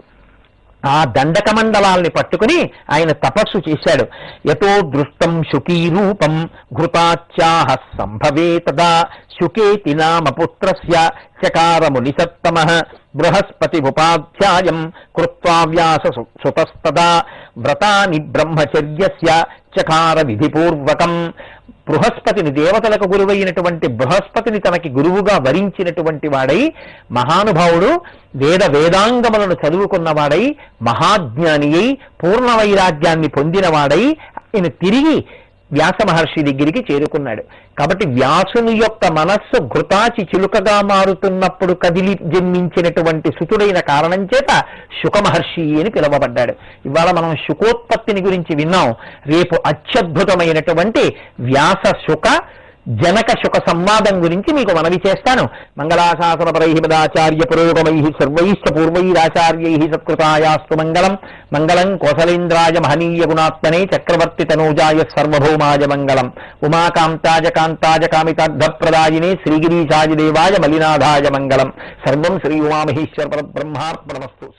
ఆ దండక మండలాల్ని పట్టుకుని ఆయన తపస్సు చేశాడు. యతో దృష్టం శుకీ రూపం ఘృతాచ్యాహ సంభవే తదా శుకేతి నామ పుత్రస్య చకార మునిసత్తమః బృహస్పతి ఉపాధ్యాయం కృత్వా వ్యాస సుతస్తదా వ్రతాని బ్రహ్మచర్యస్య చకార విధిపూర్వకం. బృహస్పతిని, దేవతలకు గురువైనటువంటి బృహస్పతిని తనకి గురువుగా వరించినటువంటి వాడై మహానుభావుడు, వేదాంగములను చదువుకున్నవాడై మహాజ్ఞాని అయి పూర్ణ వైరాగ్యాన్ని పొందినవాడై ఆయన తిరిగి వ్యాస మహర్షి దగ్గరికి చేరుకున్నాడు. కాబట్టి వ్యాసుని యొక్క మనస్సు ఘృతాచి చిలుకగా మారుతున్నప్పుడు కదిలి జన్మించినటువంటి సుతుడైన కారణం చేత శుకమహర్షి అని పిలువబడ్డాడు. ఇవాళ మనం శుకోత్పత్తిని గురించి విన్నాం. రేపు అత్యద్భుతమైనటువంటి వ్యాస శుక జనక శుక సంవాదం గురించి మీకు మనవి చేస్తాను. మంగళాశాసనపరై మదాచార్య పురోగమై సర్వైశ్చ పూర్వైరాచార్యై సత్కృతాయాస్తు మంగళం. మంగళం కోసలేంద్రాయ మహనీయ గుణాత్మనే చక్రవర్తి తనూజాయ సర్వభౌమాయ మంగళం. ఉమాకాంతాయ కాంతాయ కామితార్థప్రదాయినే శ్రీగిరీశాయ దేవాయ మలినాథాయ మంగళం. సర్వం శ్రీ ఉమామహేశ్వర పరబ్రహ్మార్పణమస్తు.